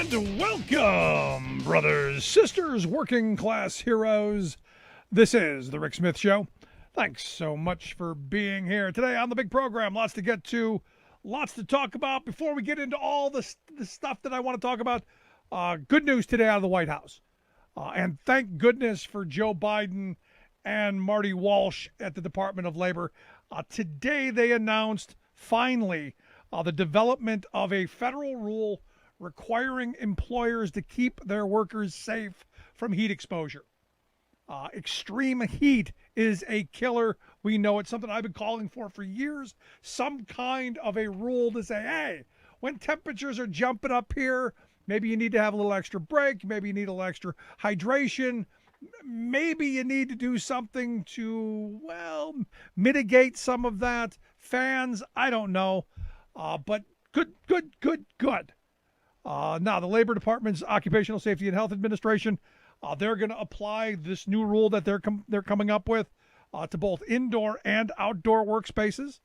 And welcome, brothers, sisters, working class heroes. This is The Rick Smith Show. Thanks so much for being here today on the big program. Lots to get to, lots to talk about. Before we get into all the stuff that I want to talk about, good news today out of the White House. And thank goodness for Joe Biden and Marty Walsh at the Department of Labor. Today they announced, finally, the development of a federal rule requiring employers to keep their workers safe from heat exposure. Extreme heat is a killer. We know it's something I've been calling for years. Some kind of a rule to say, hey, when temperatures are jumping up here, maybe you need to have a little extra break. Maybe you need a little extra hydration. Maybe you need to do something to, well, mitigate some of that. Fans, I don't know. But good. Now, the Labor Department's Occupational Safety and Health Administration, they're going to apply this new rule that they're coming up with to both indoor and outdoor workspaces.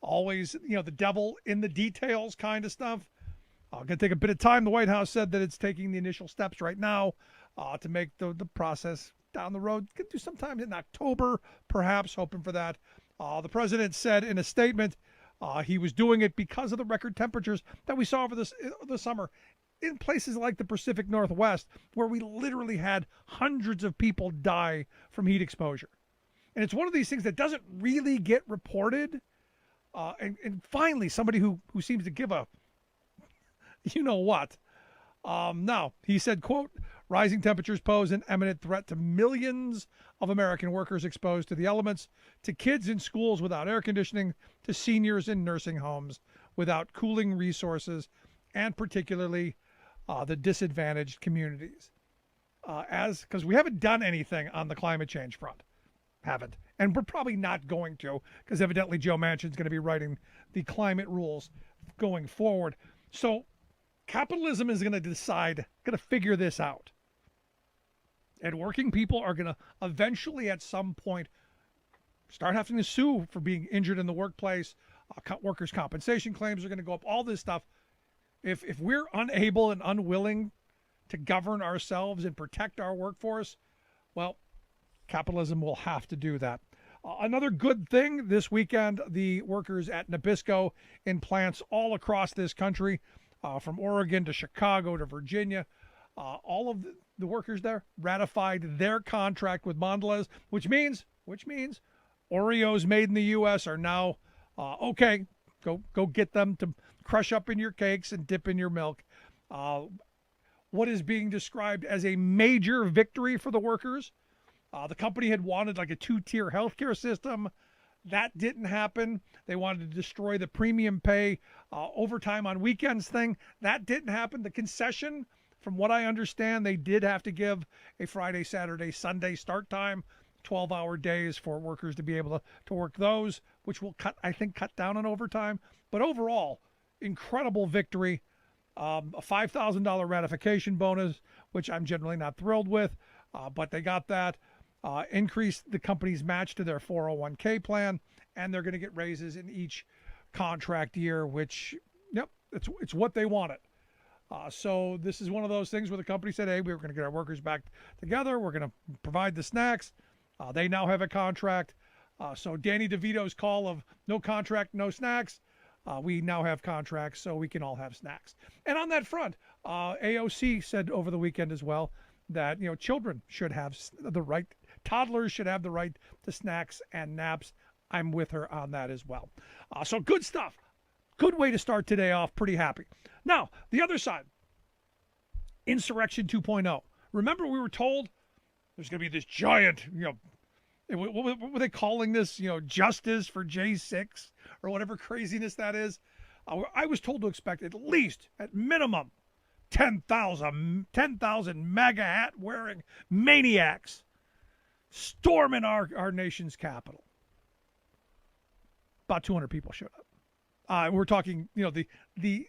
Always, the devil in the details kind of stuff. Going to take a bit of time. The White House said that it's taking the initial steps right now to make the process down the road. Could do sometime in October, perhaps, hoping for that. The president said in a statement he was doing it because of the record temperatures that we saw over the summer in places like the Pacific Northwest, where we literally had hundreds of people die from heat exposure. And it's one of these things that doesn't really get reported. And finally, somebody who seems to give a you-know-what. Now, he said, quote, rising temperatures pose an imminent threat to millions of American workers exposed to the elements, to kids in schools without air conditioning, to seniors in nursing homes without cooling resources, and particularly the disadvantaged communities. Because we haven't done anything on the climate change front. Haven't. And we're probably not going to, because evidently Joe Manchin's going to be writing the climate rules going forward. So capitalism is going to figure this out. And working people are going to eventually at some point start having to sue for being injured in the workplace. Workers' compensation claims are going to go up, all this stuff. If we're unable and unwilling to govern ourselves and protect our workforce, well, capitalism will have to do that. Another good thing this weekend, the workers at Nabisco in plants all across this country, from Oregon to Chicago to Virginia, all of the workers there ratified their contract with Mondelez, which means Oreos made in the U.S. are now okay. Go get them to crush up in your cakes and dip in your milk. What is being described as a major victory for the workers. The company had wanted like a two-tier healthcare system. That didn't happen. They wanted to destroy the premium pay overtime on weekends thing. That didn't happen. The concession, from what I understand, they did have to give a Friday, Saturday, Sunday start time, 12-hour days for workers to be able to work those, which will cut down on overtime. But overall, incredible victory. A $5,000 ratification bonus, which I'm generally not thrilled with, but they got that. Increased the company's match to their 401k plan, and they're going to get raises in each contract year, which, yep, it's what they wanted. So this is one of those things where the company said, hey, we're going to get our workers back together. We're going to provide the snacks. They now have a contract. So Danny DeVito's call of no contract, no snacks. We now have contracts, so we can all have snacks. And on that front, AOC said over the weekend as well that, children should have the right, toddlers should have the right to snacks and naps. I'm with her on that as well. So good stuff. Good way to start today off. Pretty happy. Now, the other side, Insurrection 2.0. Remember, we were told there's going to be this giant, what were they calling this? Justice for J6 or whatever craziness that is. I was told to expect at least, at minimum, 10,000 MAGA hat wearing maniacs storming our nation's capital. About 200 people showed up. We're talking, the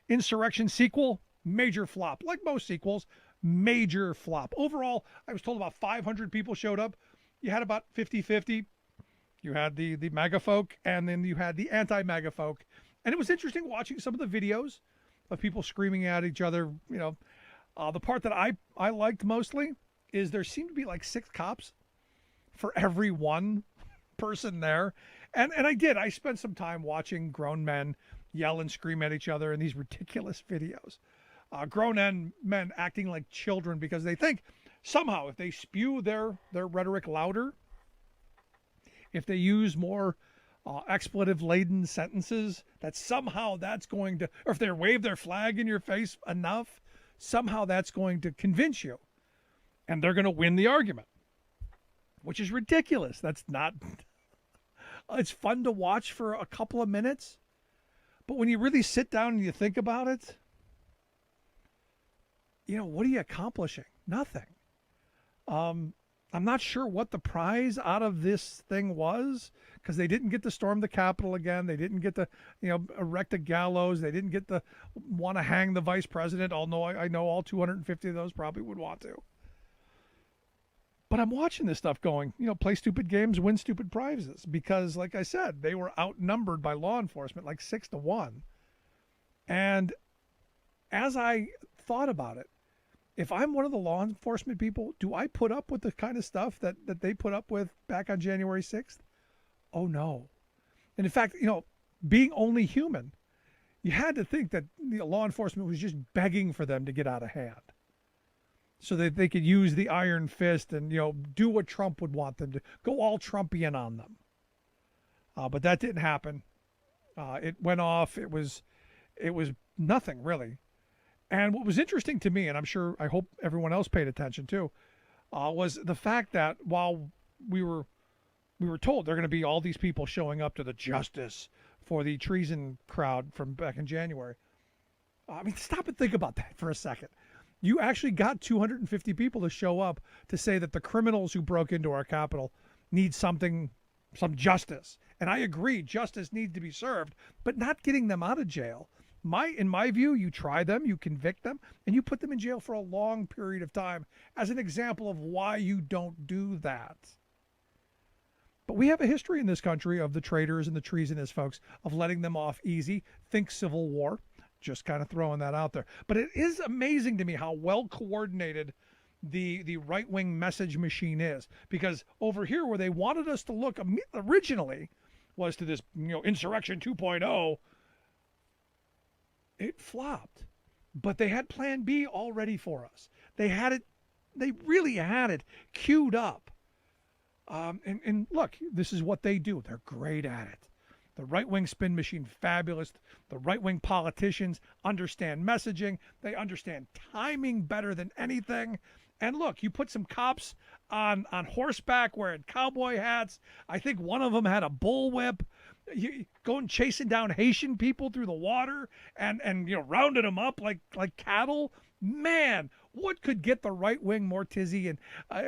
Insurrection sequel, major flop. Like most sequels, major flop. Overall, I was told about 500 people showed up. You had about 50-50. You had the MAGA folk, and then you had the anti-MAGA folk. And it was interesting watching some of the videos of people screaming at each other. The part that I liked mostly is there seemed to be like 6 cops for every one person there. And I spent some time watching grown men yell and scream at each other in these ridiculous videos. Grown men acting like children because they think somehow if they spew their rhetoric louder, if they use more expletive-laden sentences, that somehow that's going to, or if they wave their flag in your face enough, somehow that's going to convince you. And they're going to win the argument, which is ridiculous. That's not, it's fun to watch for a couple of minutes. But when you really sit down and you think about it, what are you accomplishing? Nothing. I'm not sure what the prize out of this thing was, because they didn't get to storm the Capitol again. They didn't get to, erect a gallows. They didn't get to want to hang the vice president, although I know all 250 of those probably would want to. But I'm watching this stuff going, play stupid games, win stupid prizes, because like I said, they were outnumbered by law enforcement like 6-1. And as I thought about it, if I'm one of the law enforcement people, do I put up with the kind of stuff that they put up with back on January 6th? Oh, no. And in fact, being only human, you had to think that law enforcement was just begging for them to get out of hand so that they could use the iron fist and, do what Trump would want them to, go all Trumpian on them. But that didn't happen. It went off. It was nothing, really. And what was interesting to me, and I hope everyone else paid attention too, was the fact that while we were told there are going to be all these people showing up to the justice for the treason crowd from back in January. Stop and think about that for a second. You actually got 250 people to show up to say that the criminals who broke into our Capitol need some justice. And I agree, justice needs to be served, but not getting them out of jail. In my view, you try them, you convict them, and you put them in jail for a long period of time as an example of why you don't do that. But we have a history in this country of the traitors and the treasonous folks of letting them off easy. Think Civil War. Just kind of throwing that out there. But it is amazing to me how well coordinated the right-wing message machine is. Because over here where they wanted us to look originally was to this insurrection 2.0, it flopped. But they had plan B all ready for us. They really had it queued up. And look, this is what they do. They're great at it. The right-wing spin machine, fabulous. The right-wing politicians understand messaging. They understand timing better than anything. And look, you put some cops on horseback wearing cowboy hats. I think one of them had a bullwhip. Going chasing down Haitian people through the water and rounding them up like cattle. Man, what could get the right wing more tizzy and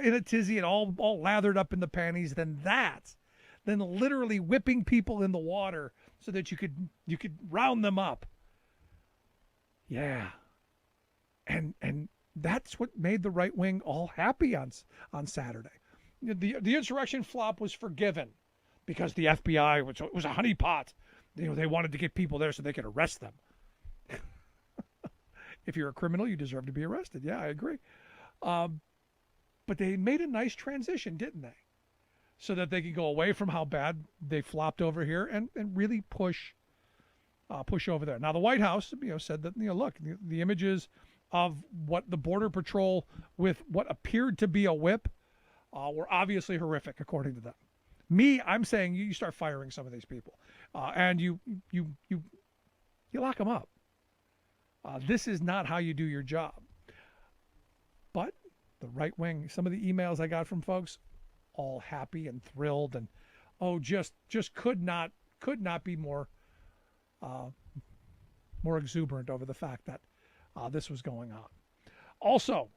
in a tizzy and all lathered up in the panties than that? Than literally whipping people in the water so that you could round them up. Yeah. And that's what made the right wing all happy on Saturday. The insurrection flop was forgiven because the FBI was a honeypot. They wanted to get people there so they could arrest them. If you're a criminal, you deserve to be arrested. Yeah, I agree. But they made a nice transition, didn't they? So that they could go away from how bad they flopped over here and really push over there. Now, the White House, said that, look, the images of what the Border Patrol with what appeared to be a whip were obviously horrific, according to them. I'm saying you start firing some of these people, and you lock them up. This is not how you do your job. But the right wing, some of the emails I got from folks, all happy and thrilled, and just could not be more exuberant over the fact that this was going on. Also,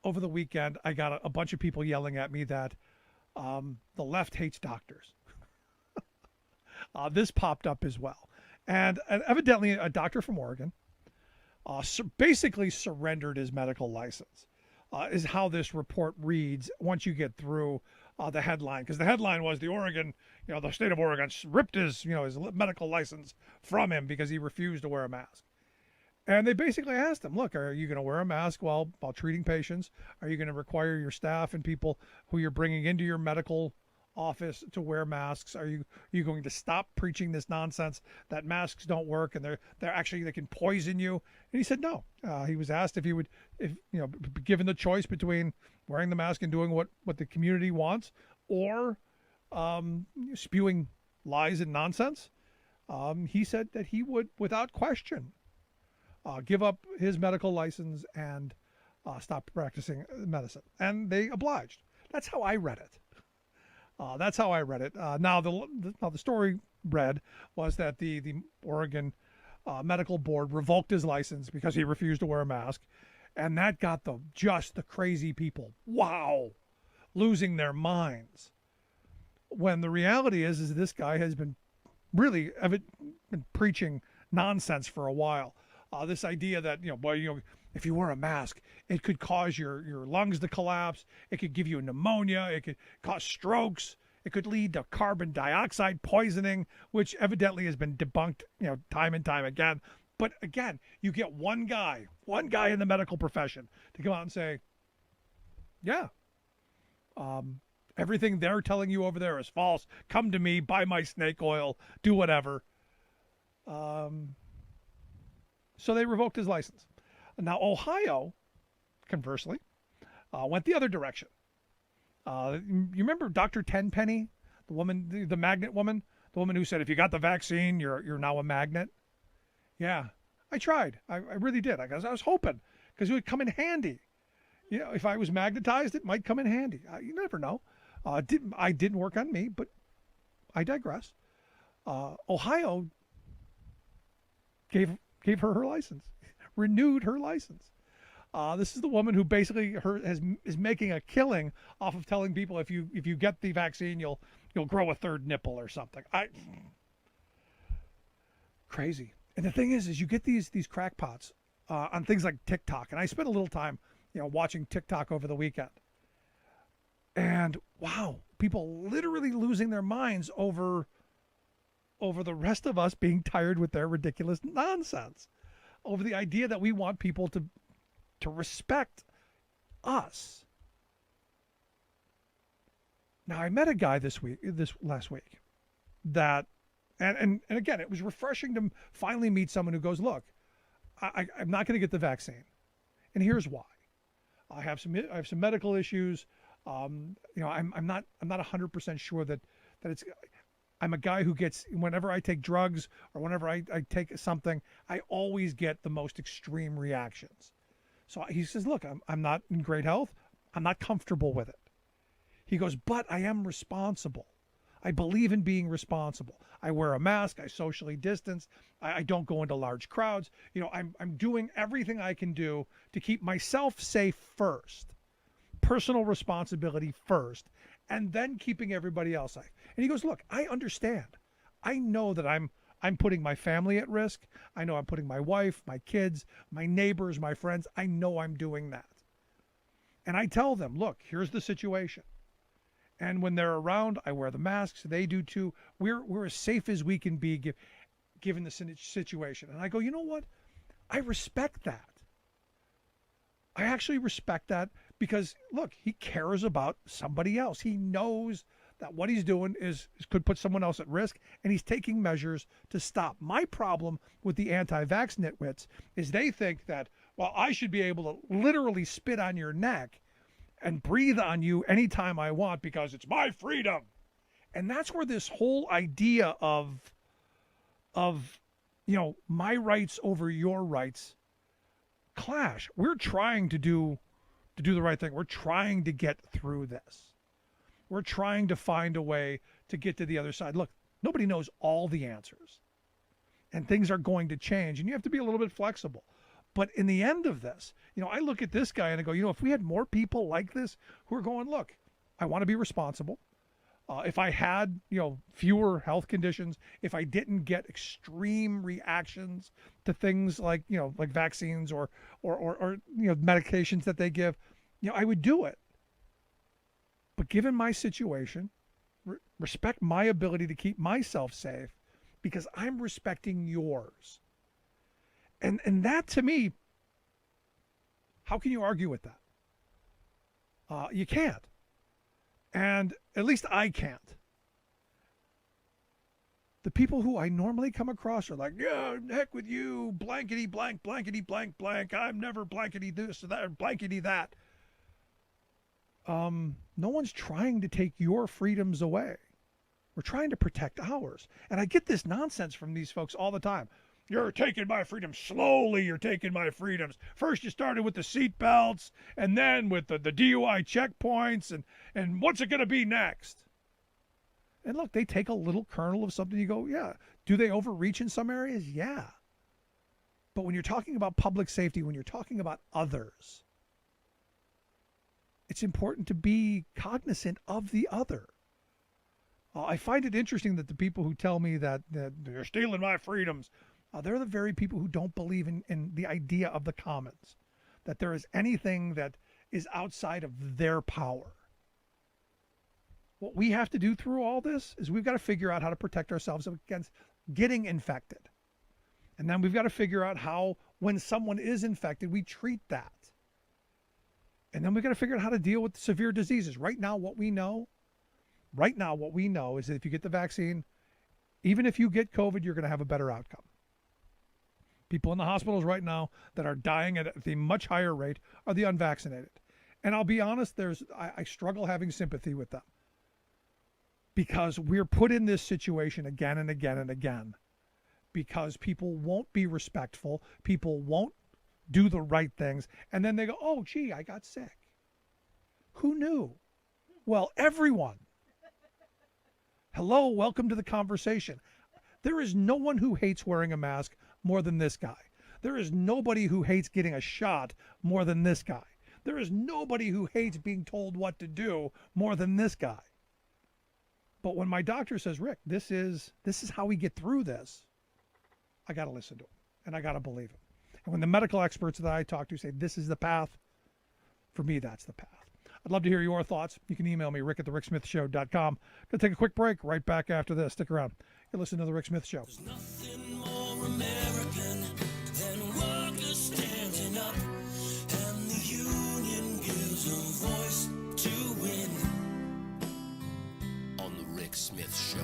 over the weekend, I got a bunch of people yelling at me that the left hates doctors. This popped up as well, and evidently a doctor from Oregon basically surrendered his medical license. Is how this report reads once you get through the headline, because the headline was the state of Oregon ripped his medical license from him because he refused to wear a mask. And they basically asked him, look, are you going to wear a mask while treating patients? Are you going to require your staff and people who you're bringing into your medical office to wear masks? Are you going to stop preaching this nonsense that masks don't work and they can poison you? And he said no. He was asked if given the choice between wearing the mask and doing what the community wants, or spewing lies and nonsense, he said that he would, without question, give up his medical license and stop practicing medicine. And they obliged. That's how I read it. Now, the story read was that the Oregon Medical Board revoked his license because he refused to wear a mask. And that got the crazy people, losing their minds. When the reality is this guy has been really been preaching nonsense for a while. This idea that, if you wear a mask, it could cause your lungs to collapse. It could give you pneumonia. It could cause strokes. It could lead to carbon dioxide poisoning, which evidently has been debunked, time and time again. But again, you get one guy in the medical profession to come out and say, yeah, everything they're telling you over there is false. Come to me, buy my snake oil, do whatever. So they revoked his license. Now, Ohio, conversely, went the other direction. You remember Dr. Tenpenny, the woman, the magnet woman, the woman who said, if you got the vaccine, you're now a magnet? Yeah, I tried. I really did. I was hoping, because it would come in handy. If I was magnetized, it might come in handy. You never know. I didn't work on me, but I digress. Ohio gave her license, renewed her license. This is the woman who basically is making a killing off of telling people if you get the vaccine, you'll grow a third nipple or something. Crazy. And the thing is you get these crackpots on things like TikTok, and I spent a little time watching TikTok over the weekend. And wow, people literally losing their minds over the rest of us being tired with their ridiculous nonsense, over the idea that we want people to respect us. Now, I met a guy this last week that, and again, it was refreshing to finally meet someone who goes, look, I'm not going to get the vaccine, and here's why. I have some medical issues. I'm not 100% sure that it's. I'm a guy who gets, whenever I take drugs or whenever I take something, I always get the most extreme reactions. So he says, look, I'm not in great health. I'm not comfortable with it. He goes, but I am responsible. I believe in being responsible. I wear a mask. I socially distance. I don't go into large crowds. I'm doing everything I can do to keep myself safe first, personal responsibility first, and then keeping everybody else safe. And he goes, look, I understand. I know that I'm putting my family at risk. I know I'm putting my wife, my kids, my neighbors, my friends. I know I'm doing that. And I tell them, look, here's the situation. And when they're around, I wear the masks. They do too. We're as safe as we can be given the situation. And I go, you know what? I respect that. I actually respect that because, look, he cares about somebody else. He knows that what he's doing could put someone else at risk, and he's taking measures to stop. My problem with the anti-vax nitwits is they think that, well, I should be able to literally spit on your neck and breathe on you anytime I want because it's my freedom. And that's where this whole idea of my rights over your rights clash. We're trying to do the right thing. We're trying to get through this. We're trying to find a way to get to the other side. Look, nobody knows all the answers, and things are going to change, and you have to be a little bit flexible. But in the end of this, I look at this guy and I go, if we had more people like this who are going, look, I want to be responsible. If I had, fewer health conditions, if I didn't get extreme reactions to things like vaccines or medications that they give, I would do it. But given my situation, respect my ability to keep myself safe because I'm respecting yours. And that to me, how can you argue with that? You can't. And at least I can't. The people who I normally come across are like, yeah, heck with you, blankety blank, blankety blank blank. I'm never blankety this or that, or blankety that. No one's trying to take your freedoms away. We're trying to protect ours. And I get this nonsense from these folks all the time. You're taking my freedoms. Slowly, you're taking my freedoms. First, you started with the seat belts, and then with the DUI checkpoints, and what's it going to be next? And look, they take a little kernel of something. You go, yeah. Do they overreach in some areas? Yeah. But when you're talking about public safety, when you're talking about others, it's important to be cognizant of the other. I find it interesting that the people who tell me that they're stealing my freedoms, they're the very people who don't believe in the idea of the commons, that there is anything that is outside of their power. What we have to do through all this is we've got to figure out how to protect ourselves against getting infected. And then we've got to figure out how, when someone is infected, we treat that. And then we've got to figure out how to deal with severe diseases. Right now, what we know is that if you get the vaccine, even if you get COVID, you're going to have a better outcome. People in the hospitals right now that are dying at the much higher rate are the unvaccinated. And I'll be honest, I struggle having sympathy with them because we're put in this situation again and again and again because people won't be respectful. People won't do the right things. And then they go, oh, gee, I got sick. Who knew? Well, everyone. Hello, welcome to the conversation. There is no one who hates wearing a mask more than this guy. There is nobody who hates getting a shot more than this guy. There is nobody who hates being told what to do more than this guy. But when my doctor says, Rick, this is how we get through this, I got to listen to him and I got to believe him. And when the medical experts that I talk to say this is the path, for me, that's the path. I'd love to hear your thoughts. You can email me, rick@thericksmithshow.com. Going to take a quick break right back after this. Stick around. You're listening to The Rick Smith Show. There's nothing more American than workers standing up, and the union gives a voice to win. On The Rick Smith Show.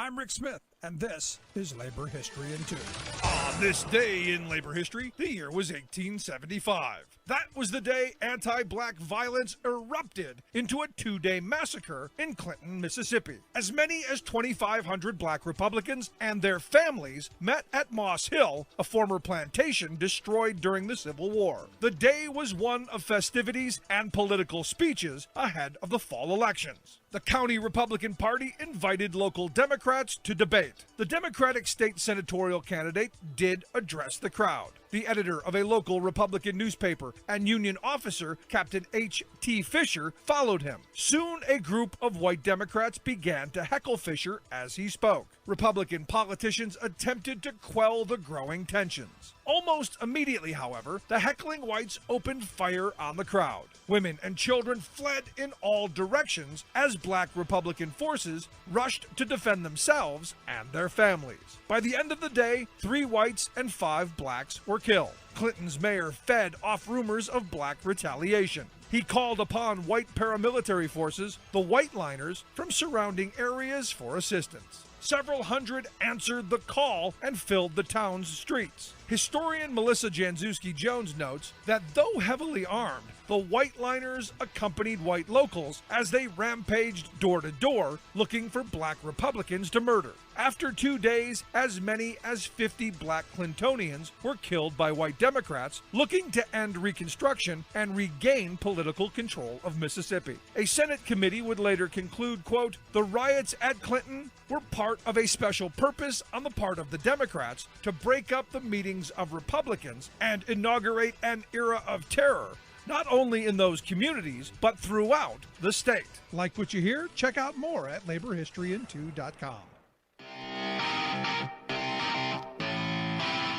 I'm Rick Smith, and this is Labor History in 2. On this day in labor history, the year was 1875. That was the day anti-black violence erupted into a 2-day massacre in Clinton, Mississippi. As many as 2,500 black Republicans and their families met at Moss Hill, a former plantation destroyed during the Civil War. The day was one of festivities and political speeches ahead of the fall elections. The county Republican Party invited local Democrats to debate. The Democratic state senatorial candidate did address the crowd. The editor of a local Republican newspaper and Union officer, Captain H.T. Fisher, followed him. Soon a group of white Democrats began to heckle Fisher as he spoke. Republican politicians attempted to quell the growing tensions. Almost immediately, however, the heckling whites opened fire on the crowd. Women and children fled in all directions as black Republican forces rushed to defend themselves and their families. By the end of the day, 3 whites and 5 blacks were killed. Clinton's mayor fed off rumors of black retaliation. He called upon white paramilitary forces, the White Liners, from surrounding areas for assistance. Several hundred answered the call and filled the town's streets. Historian Melissa Janczewski-Jones notes that though heavily armed, the White Liners accompanied white locals as they rampaged door to door looking for black Republicans to murder. After 2 days, as many as 50 black Clintonians were killed by white Democrats looking to end Reconstruction and regain political control of Mississippi. A Senate committee would later conclude, quote, "The riots at Clinton were part of a special purpose on the part of the Democrats to break up the meetings of Republicans and inaugurate an era of terror, not only in those communities, but throughout the state." Like what you hear? Check out more at laborhistoryin2.com.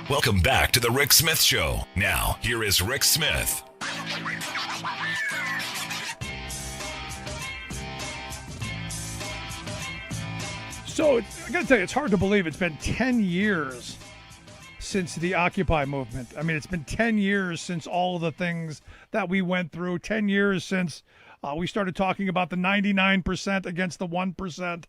Welcome back to The Rick Smith Show. Now, here is Rick Smith. So I got to tell you, it's hard to believe it's been 10 years since the Occupy movement. I mean, it's been 10 years since all of the things that we went through, 10 years since we started talking about the 99% against the 1%.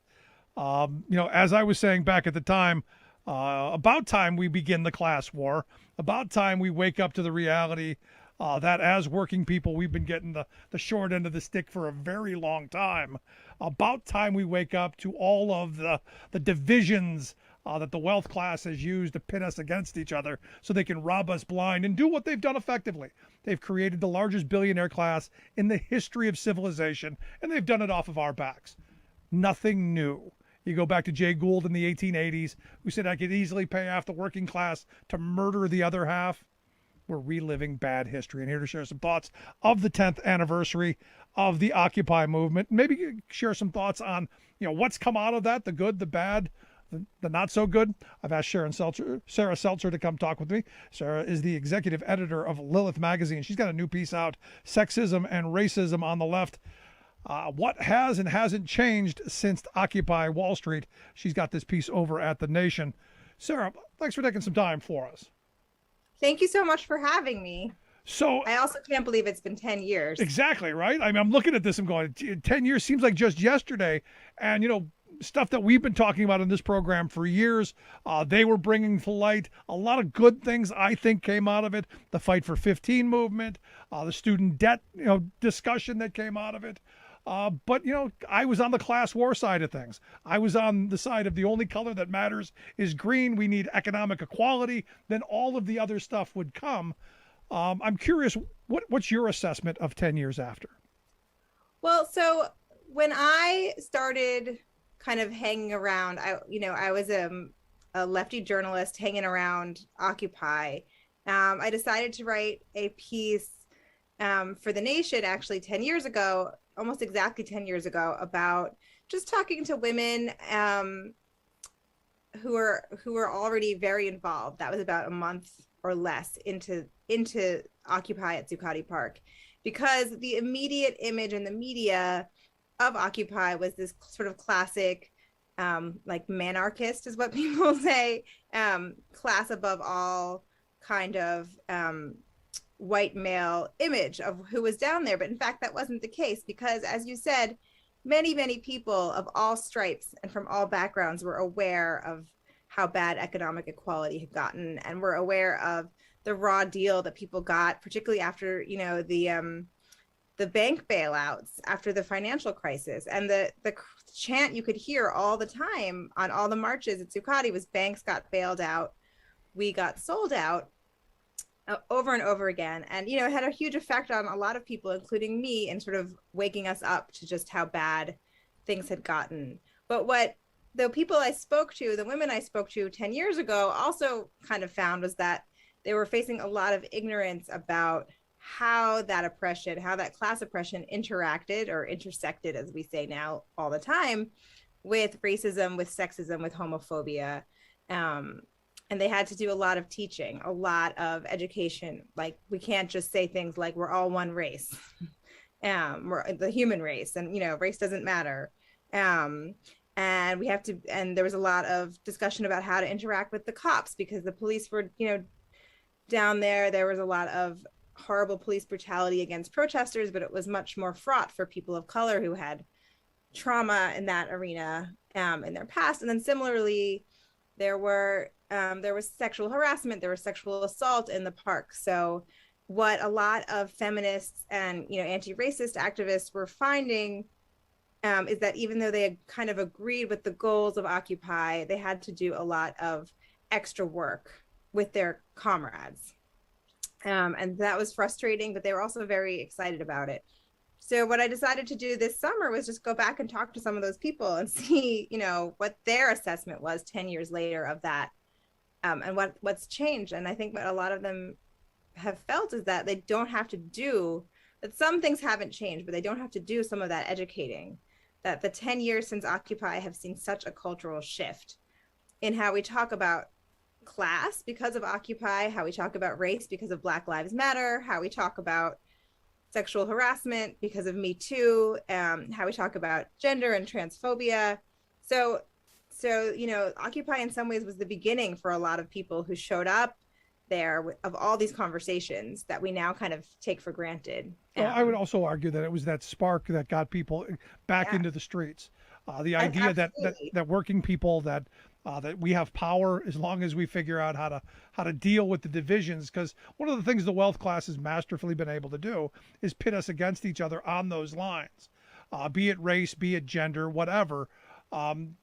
As I was saying back at the time, about time we begin the class war, about time we wake up to the reality that as working people, we've been getting the short end of the stick for a very long time. About time we wake up to all of the divisions that the wealth class has used to pit us against each other so they can rob us blind and do what they've done effectively. They've created the largest billionaire class in the history of civilization, and they've done it off of our backs. Nothing new. You go back to Jay Gould in the 1880s, who said I could easily pay off the working class to murder the other half. We're reliving bad history. And here to share some thoughts of the 10th anniversary of the Occupy movement. Maybe share some thoughts on, what's come out of that, the good, the bad, the not so good. I've asked Sarah Seltzer to come talk with me. Sarah is the executive editor of Lilith magazine. She's got a new piece out, Sexism and Racism on the Left. What has and hasn't changed since Occupy Wall Street. She's got this piece over at The Nation. Sarah, thanks for taking some time for us. Thank you so much for having me. So I also can't believe it's been 10 years. Exactly, right? I mean, I'm looking at this, I'm going, 10 years seems like just yesterday. And, stuff that we've been talking about in this program for years, they were bringing to light a lot of good things, I think, came out of it. The Fight for 15 movement, the student debt, discussion that came out of it. But I was on the class war side of things. I was on the side of the only color that matters is green. We need economic equality. Then all of the other stuff would come. I'm curious, what's your assessment of 10 years after? Well, so when I started kind of hanging around, I was a lefty journalist hanging around Occupy. I decided to write a piece for The Nation actually 10 years ago, almost exactly 10 years ago, about just talking to women who were already very involved. That was about a month or less into Occupy at Zuccotti Park, because the immediate image in the media of Occupy was this sort of classic, like manarchist is what people say, class above all kind of white male image of who was down there. But in fact, that wasn't the case, because as you said, many, many people of all stripes and from all backgrounds were aware of how bad economic equality had gotten, and were aware of the raw deal that people got, particularly after, the bank bailouts after the financial crisis. And the chant you could hear all the time on all the marches at Zuccotti was, banks got bailed out, we got sold out, over and over again. And, it had a huge effect on a lot of people, including me, in sort of waking us up to just how bad things had gotten. But what the people I spoke to, the women I spoke to 10 years ago also kind of found was that they were facing a lot of ignorance about how that oppression, how that class oppression interacted or intersected, as we say now all the time, with racism, with sexism, with homophobia. And they had to do a lot of teaching, a lot of education. Like, we can't just say things like, we're all one race, we're the human race, and, race doesn't matter. And we have to, and there was a lot of discussion about how to interact with the cops, because the police were, down there. There was a lot of horrible police brutality against protesters, but it was much more fraught for people of color who had trauma in that arena in their past. And then similarly, there was sexual harassment, there was sexual assault in the park. So what a lot of feminists and anti-racist activists were finding is that even though they had kind of agreed with the goals of Occupy, they had to do a lot of extra work with their comrades. And that was frustrating, but they were also very excited about it. So what I decided to do this summer was just go back and talk to some of those people and see, what their assessment was 10 years later of that, and what's changed. And I think what a lot of them have felt is that they don't have to do, that some things haven't changed, but they don't have to do some of that educating. That the 10 years since Occupy have seen such a cultural shift in how we talk about class because of Occupy, how we talk about race because of Black Lives Matter, how we talk about sexual harassment because of Me Too, how we talk about gender and transphobia. So so, Occupy in some ways was the beginning for a lot of people who showed up there of all these conversations that we now kind of take for granted. Well, I would also argue that it was that spark that got people back into the streets. The idea that working people that we have power as long as we figure out how to deal with the divisions. Because one of the things the wealth class has masterfully been able to do is pit us against each other on those lines, be it race, be it gender, whatever.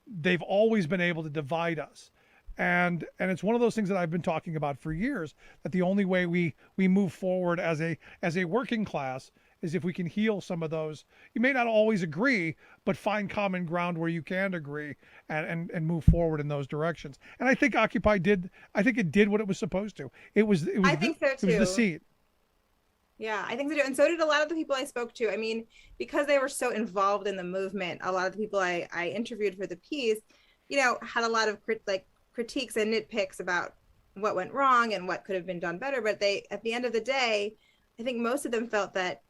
They've always been able to divide us. And it's one of those things that I've been talking about for years, that the only way we move forward as a working class is if we can heal some of those. You may not always agree, but find common ground where you can agree and move forward in those directions. And I think Occupy did. I think it did what it was supposed to. I think so too. It was the seed. Yeah, I think so too. And so did a lot of the people I spoke to. I mean, because they were so involved in the movement, a lot of the people I interviewed for the piece, had a lot of critiques and nitpicks about what went wrong and what could have been done better. But at the end of the day, I think most of them felt that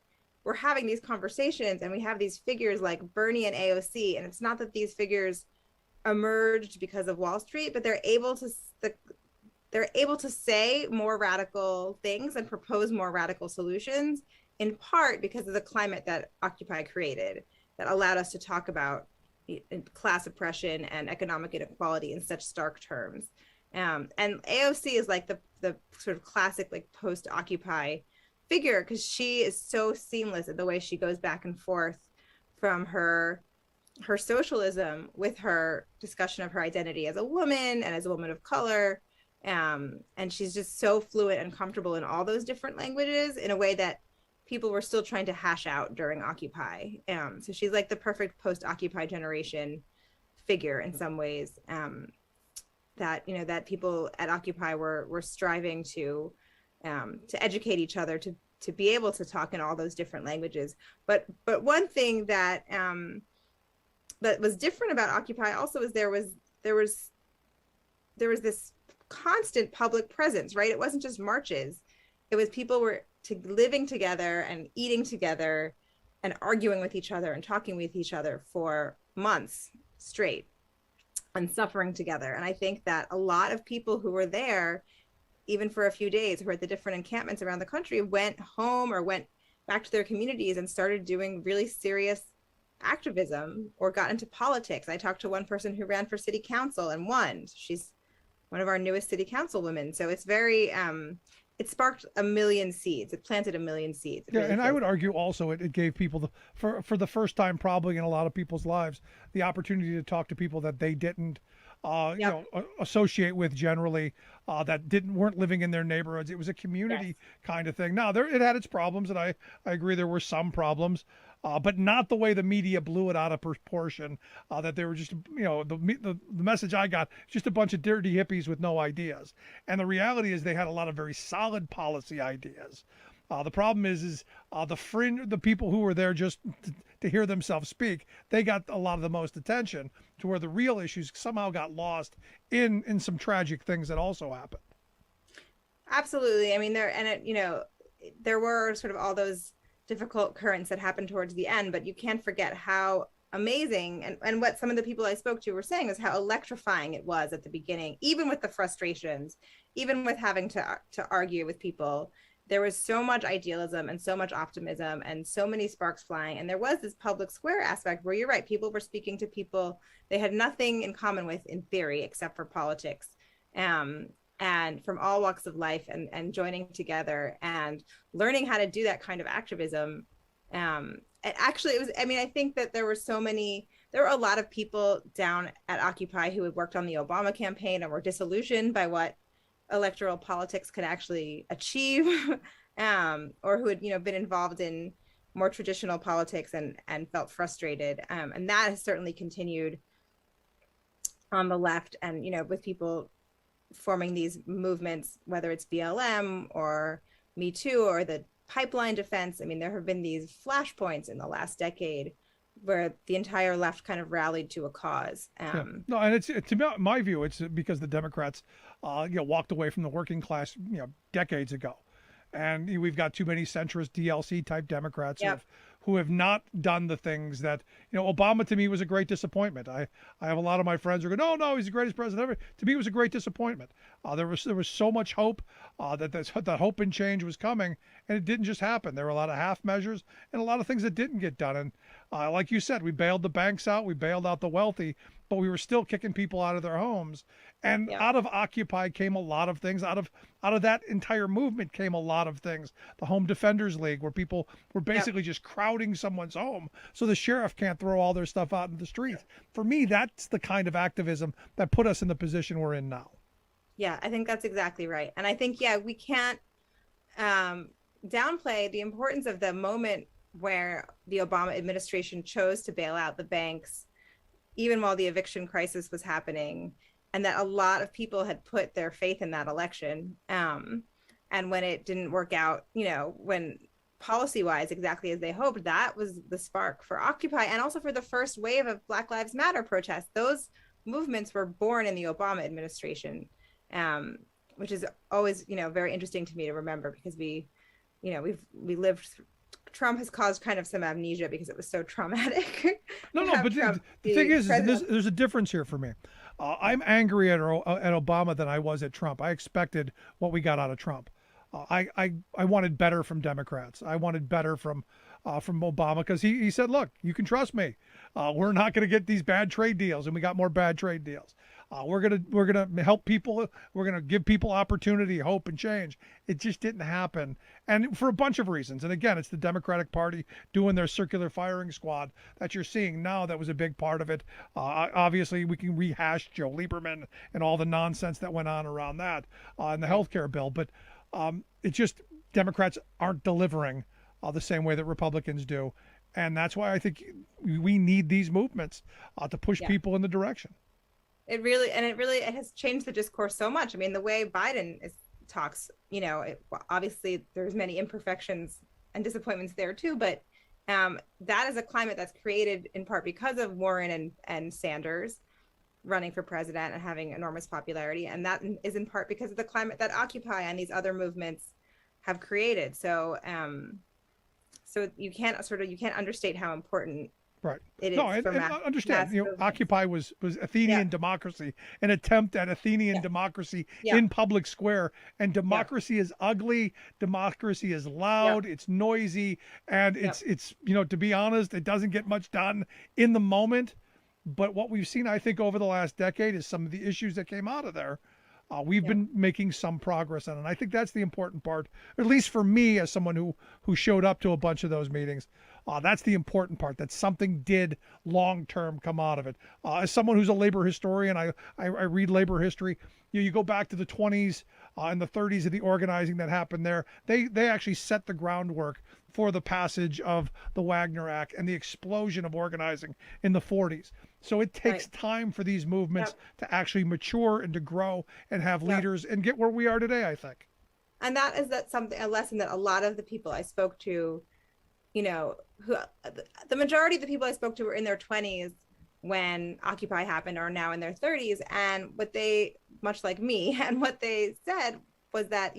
we're having these conversations and we have these figures like Bernie and AOC. And it's not that these figures emerged because of Wall Street, but they're able to say more radical things and propose more radical solutions, in part because of the climate that Occupy created that allowed us to talk about class oppression and economic inequality in such stark terms. And AOC is like the sort of classic post-Occupy figure, because she is so seamless in the way she goes back and forth from her socialism with her discussion of her identity as a woman and as a woman of color. And she's just so fluent and comfortable in all those different languages in a way that people were still trying to hash out during Occupy. So she's like the perfect post-Occupy generation figure in some ways, that people at Occupy were striving to educate each other to be able to talk in all those different languages. But one thing that was different about Occupy also is there was this constant public presence, right? It wasn't just marches. It was people were living together and eating together and arguing with each other and talking with each other for months straight and suffering together. And I think that a lot of people who were there, even for a few days, who were at the different encampments around the country, went home or went back to their communities and started doing really serious activism or got into politics. I talked to one person who ran for city council and won. She's one of our newest city council women. So it's very, it sparked a million seeds. It planted a million seeds. Yeah, and I would argue also it gave people, for the first time probably in a lot of people's lives, the opportunity to talk to people that they didn't associate with generally, that weren't living in their neighborhoods. It was a community kind of thing. Now, it had its problems, and I agree there were some problems, but not the way the media blew it out of proportion, that they were just, the message I got, just a bunch of dirty hippies with no ideas. And the reality is they had a lot of very solid policy ideas. The problem is the people who were there just to hear themselves speak, they got a lot of the most attention, to where the real issues somehow got lost in some tragic things that also happened. Absolutely. I mean, there were sort of all those difficult currents that happened towards the end, but you can't forget how amazing and what some of the people I spoke to were saying is how electrifying it was at the beginning, even with the frustrations, even with having to argue with people. There was so much idealism and so much optimism and so many sparks flying. And there was this public square aspect where you're right, people were speaking to people they had nothing in common with in theory, except for politics. And from all walks of life and joining together and learning how to do that kind of activism. I think that there were a lot of people down at Occupy who had worked on the Obama campaign and were disillusioned by what electoral politics could actually achieve, or who had, been involved in more traditional politics and felt frustrated. And that has certainly continued on the left, and, with people forming these movements, whether it's BLM or Me Too or the pipeline defense. I mean, there have been these flashpoints in the last decade where the entire left kind of rallied to a cause. No, and to my view, it's because the Democrats, walked away from the working class, decades ago, and we've got too many centrist DLC type Democrats who have not done the things that, Obama to me was a great disappointment. I have a lot of my friends who go, no, he's the greatest president ever. To me, it was a great disappointment. There was so much hope that hope and change was coming, and it didn't just happen. There were a lot of half measures and a lot of things that didn't get done. And like you said, we bailed the banks out, we bailed out the wealthy, but we were still kicking people out of their homes. And out of Occupy came a lot of things. Out of that entire movement came a lot of things. The Home Defenders League, where people were basically just crowding someone's home so the sheriff can't throw all their stuff out in the streets. For me, that's the kind of activism that put us in the position we're in now. Yeah, I think that's exactly right. And I think, we can't downplay the importance of the moment where the Obama administration chose to bail out the banks, even while the eviction crisis was happening, and that a lot of people had put their faith in that election. And when it didn't work out, when policy-wise exactly as they hoped, that was the spark for Occupy, and also for the first wave of Black Lives Matter protests. Those movements were born in the Obama administration, which is always, very interesting to me to remember, because we lived. Trump has caused kind of some amnesia because it was so traumatic. No, but the thing is there's a difference here for me. I'm angrier at Obama than I was at Trump. I expected what we got out of Trump. I wanted better from Democrats. I wanted better from Obama, because he said, look, you can trust me. We're not going to get these bad trade deals, and we got more bad trade deals. We're gonna help people. We're gonna give people opportunity, hope, and change. It just didn't happen, and for a bunch of reasons. And again, it's the Democratic Party doing their circular firing squad that you're seeing now. That was a big part of it. Obviously, we can rehash Joe Lieberman and all the nonsense that went on around that in the healthcare bill, but it's just Democrats aren't delivering the same way that Republicans do, and that's why I think we need these movements to push people in the direction. It has changed the discourse so much. I mean, the way Biden talks, obviously there's many imperfections and disappointments there too, but that is a climate that's created in part because of Warren and Sanders running for president and having enormous popularity, and that is in part because of the climate that Occupy and these other movements have created. So you can't understate how important. Right. It is. No, I understand. Occupy was Athenian democracy, an attempt at Athenian democracy in public square. And democracy is ugly. Democracy is loud. It's noisy, and it's to be honest, it doesn't get much done in the moment. But what we've seen, I think, over the last decade is some of the issues that came out of there. We've been making some progress on it. And I think that's the important part, at least for me as someone who showed up to a bunch of those meetings. That's the important part, that something did long-term come out of it. As someone who's a labor historian, I read labor history. You go back to the 20s and the 30s of the organizing that happened there. They actually set the groundwork for the passage of the Wagner Act and the explosion of organizing in the 40s. So it takes time for these movements to actually mature and to grow and have leaders and get where we are today, I think. And a lesson that a lot of the people I spoke to, the majority of the people I spoke to were in their 20s when Occupy happened, are now in their 30s. And what they, much like me, and what they said was that,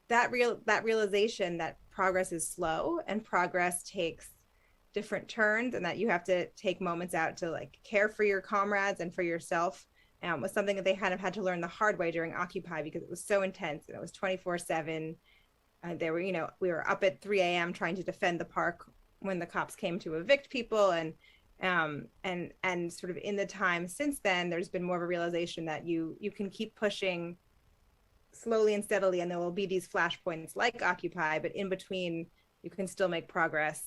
that realization that progress is slow and progress takes different turns, and that you have to take moments out to care for your comrades and for yourself, was something that they kind of had to learn the hard way during Occupy, because it was so intense and it was 24/7. We were up at 3 a.m. trying to defend the park when the cops came to evict people, and sort of in the time since then, there's been more of a realization that you can keep pushing slowly and steadily, and there will be these flashpoints like Occupy, but in between you can still make progress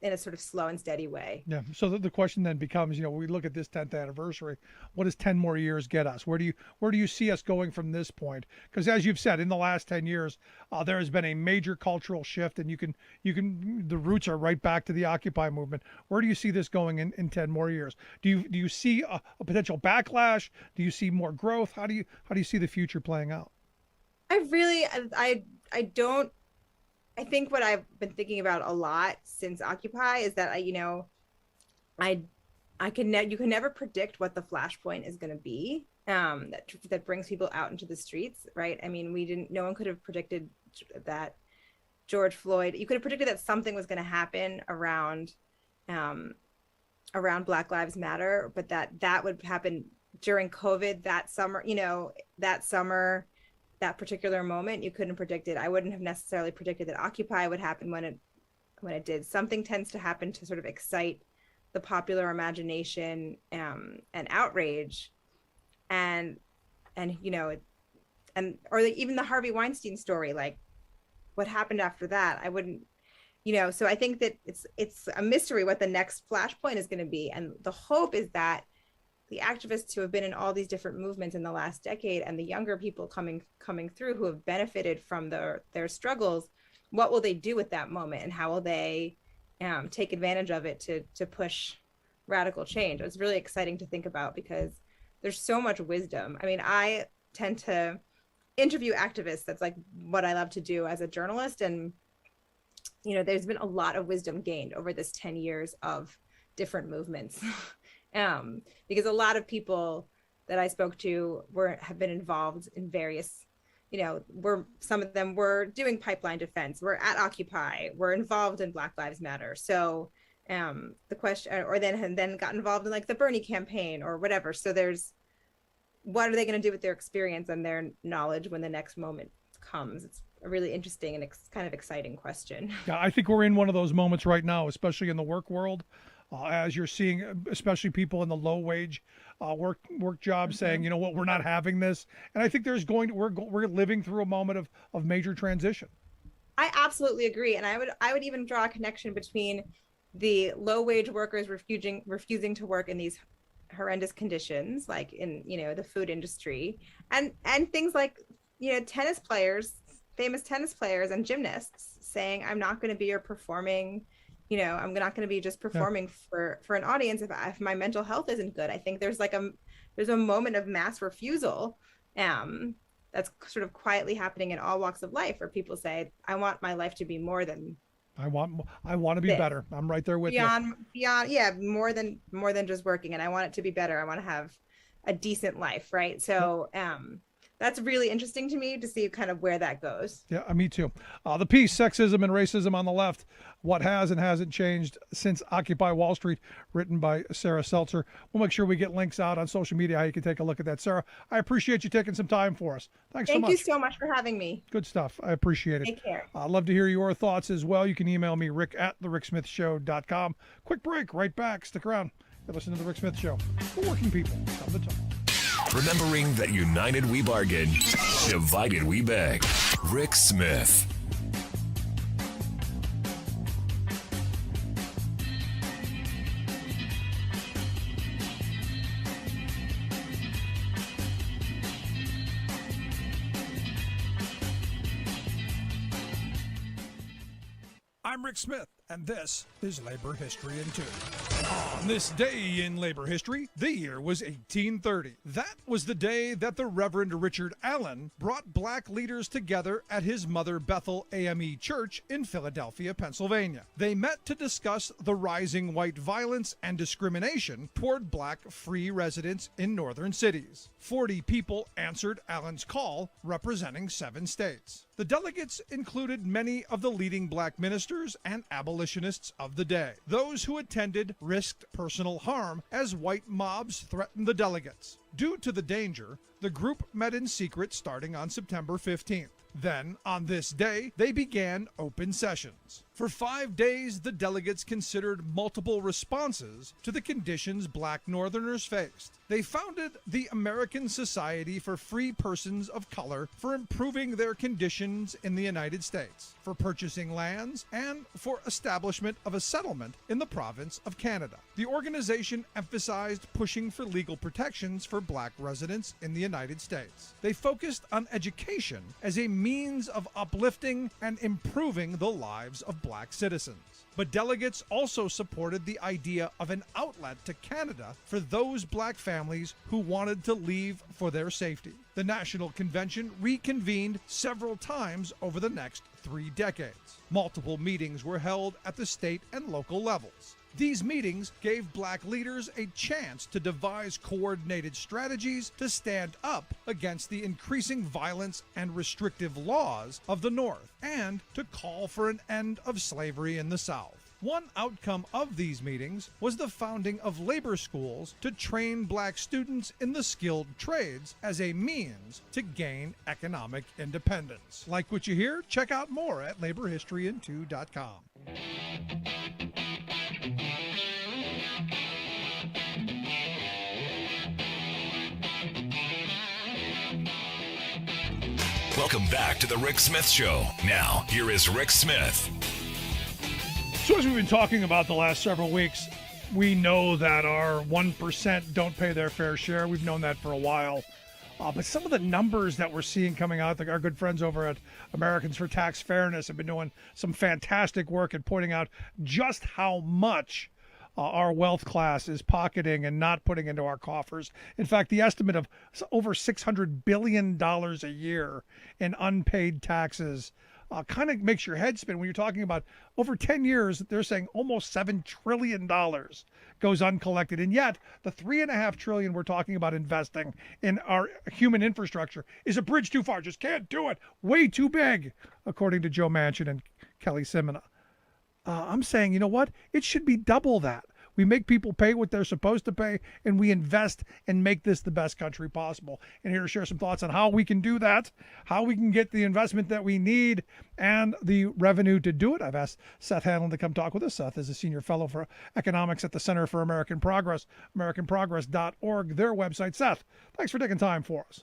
in a sort of slow and steady way. Yeah. So the question then becomes, we look at this 10th anniversary, what does 10 more years get us? Where do you see us going from this point? Because as you've said, in the last 10 years, there has been a major cultural shift, and the roots are right back to the Occupy movement. Where do you see this going in 10 more years? Do you see a potential backlash? Do you see more growth? How do you see the future playing out? I don't. I think what I've been thinking about a lot since Occupy is that you can never predict what the flashpoint is going to be that brings people out into the streets, right? I mean, no one could have predicted that George Floyd. You could have predicted that something was going to happen around Black Lives Matter, but that would happen during COVID that summer, that particular moment. You couldn't predict it. I wouldn't have necessarily predicted that Occupy would happen when it did. Something tends to happen to sort of excite the popular imagination and outrage, and or even the Harvey Weinstein story, like what happened after that. I wouldn't, so I think that it's a mystery what the next flashpoint is going to be. And the hope is that the activists who have been in all these different movements in the last decade, and the younger people coming through who have benefited from their struggles, what will they do with that moment, and how will they take advantage of it to push radical change? It's really exciting to think about, because there's so much wisdom. I mean, I tend to interview activists. That's like what I love to do as a journalist. And, there's been a lot of wisdom gained over this 10 years of different movements. Because a lot of people that I spoke to have been involved in various, some of them were doing pipeline defense, we're at Occupy, we're involved in Black Lives Matter. So the question, or then got involved in like the Bernie campaign or whatever. So what are they going to do with their experience and their knowledge when the next moment comes? It's a really interesting and kind of exciting question. Yeah, I think we're in one of those moments right now, especially in the work world, as you're seeing, especially people in the low wage work jobs saying, you know what, we're not having this. And I think we're living through a moment of major transition. I absolutely agree. And I would even draw a connection between the low wage workers refusing to work in these horrendous conditions, like in the food industry, and things like tennis players, famous tennis players and gymnasts saying, I'm not going to be your performing, I'm not going to be just performing for an audience if my mental health isn't good. I think there's a moment of mass refusal that's sort of quietly happening in all walks of life, where people say, I want my life to be more than I want to be better. I'm right there with you. Beyond, yeah, more than just working, and I want it to be better. I want to have a decent life, right? So, that's really interesting to me to see kind of where that goes. Yeah, me too. The piece, Sexism and Racism on the Left, What Has and Hasn't Changed Since Occupy Wall Street, written by Sarah Seltzer. We'll make sure we get links out on social media how you can take a look at that. Sarah, I appreciate you taking some time for us. Thank you so much for having me. Good stuff. I appreciate it. Take care. I'd love to hear your thoughts as well. You can email me, rick@thericksmithshow.com. Quick break, right back. Stick around. You're listening to The Rick Smith Show for working people. Come to talk. Remembering that united we bargain, divided we beg. Rick Smith. I'm Rick Smith, and this is Labor History in 2. On this day in labor history, the year was 1830. That was the day that the Reverend Richard Allen brought black leaders together at his Mother Bethel AME Church in Philadelphia, Pennsylvania. They met to discuss the rising white violence and discrimination toward black free residents in northern cities. 40 people answered Allen's call, representing 7 states. The delegates included many of the leading black ministers and abolitionists of the day. Those who attended risked personal harm as white mobs threatened the delegates. Due to the danger, the group met in secret starting on September 15th. Then, on this day, they began open sessions. For 5 days, the delegates considered multiple responses to the conditions black Northerners faced. They founded the American Society for Free Persons of Color for improving their conditions in the United States, for purchasing lands, and for establishment of a settlement in the province of Canada. The organization emphasized pushing for legal protections for black residents in the United States. They focused on education as a means of uplifting and improving the lives of black citizens. But delegates also supported the idea of an outlet to Canada for those black families who wanted to leave for their safety. The National Convention reconvened several times over the next 3 decades. Multiple meetings were held at the state and local levels. These meetings gave black leaders a chance to devise coordinated strategies to stand up against the increasing violence and restrictive laws of the North, and to call for an end of slavery in the South. One outcome of these meetings was the founding of labor schools to train black students in the skilled trades as a means to gain economic independence. Like what you hear? Check out more at laborhistoryin2.com. Welcome back to the Rick Smith Show. Now, here is Rick Smith. So as we've been talking about the last several weeks, we know that our 1% don't pay their fair share. We've known that for a while. But some of the numbers that we're seeing coming out, like our good friends over at Americans for Tax Fairness have been doing some fantastic work at pointing out just how much our wealth class is pocketing and not putting into our coffers. In fact, the estimate of over $600 billion a year in unpaid taxes kind of makes your head spin when you're talking about over 10 years. They're saying almost $7 trillion goes uncollected. And yet the $3.5 trillion we're talking about investing in our human infrastructure is a bridge too far. Just can't do it. Way too big, according to Joe Manchin and Kelly Simona. I'm saying, you know what? It should be double that. We make people pay what they're supposed to pay, and we invest and make this the best country possible. And here to share some thoughts on how we can do that, how we can get the investment that we need and the revenue to do it, I've asked Seth Hanlon to come talk with us. Seth is a senior fellow for economics at the Center for American Progress, americanprogress.org, their website. Seth, thanks for taking time for us.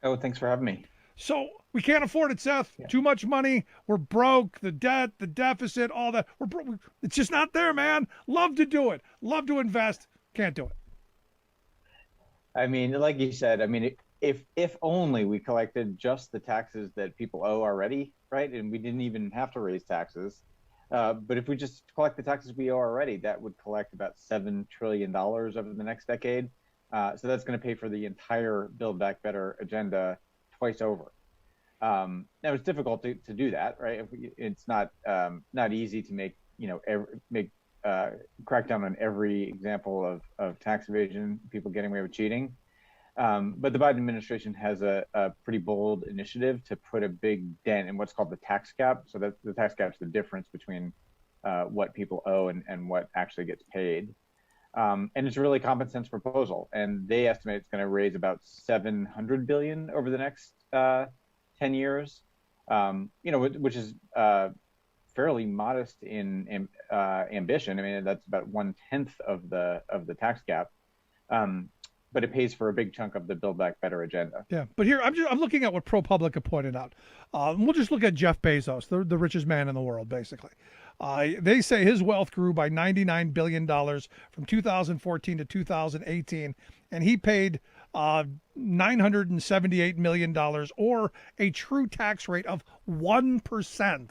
Oh, thanks for having me. So we can't afford it, Seth. Yeah. Too much money. We're broke. The debt, the deficit, all that. We're broke. It's just not there, man. Love to do it. Love to invest. Can't do it. I mean, like you said, I mean, if only we collected just the taxes that people owe already, right? And we didn't even have to raise taxes. But if we just collect the taxes we owe already, that would collect about $7 trillion over the next decade. So that's going to pay for the entire Build Back Better agenda twice over. Now it's difficult to do that, right? It's not easy to make crack down on every example of tax evasion, people getting away with cheating. But the Biden administration has a pretty bold initiative to put a big dent in what's called the tax cap. So that the tax cap is the difference between what people owe and what actually gets paid. And it's a really common sense proposal, and they estimate it's going to raise about $700 billion over the next 10 years, which is fairly modest in ambition. I mean, that's about 1/10 of the tax cap, but it pays for a big chunk of the Build Back Better agenda. Yeah, but here I'm looking at what ProPublica pointed out. We'll just look at Jeff Bezos, the richest man in the world, basically. They say his wealth grew by $99 billion from 2014 to 2018, and he paid $978 million, or a true tax rate of 1%.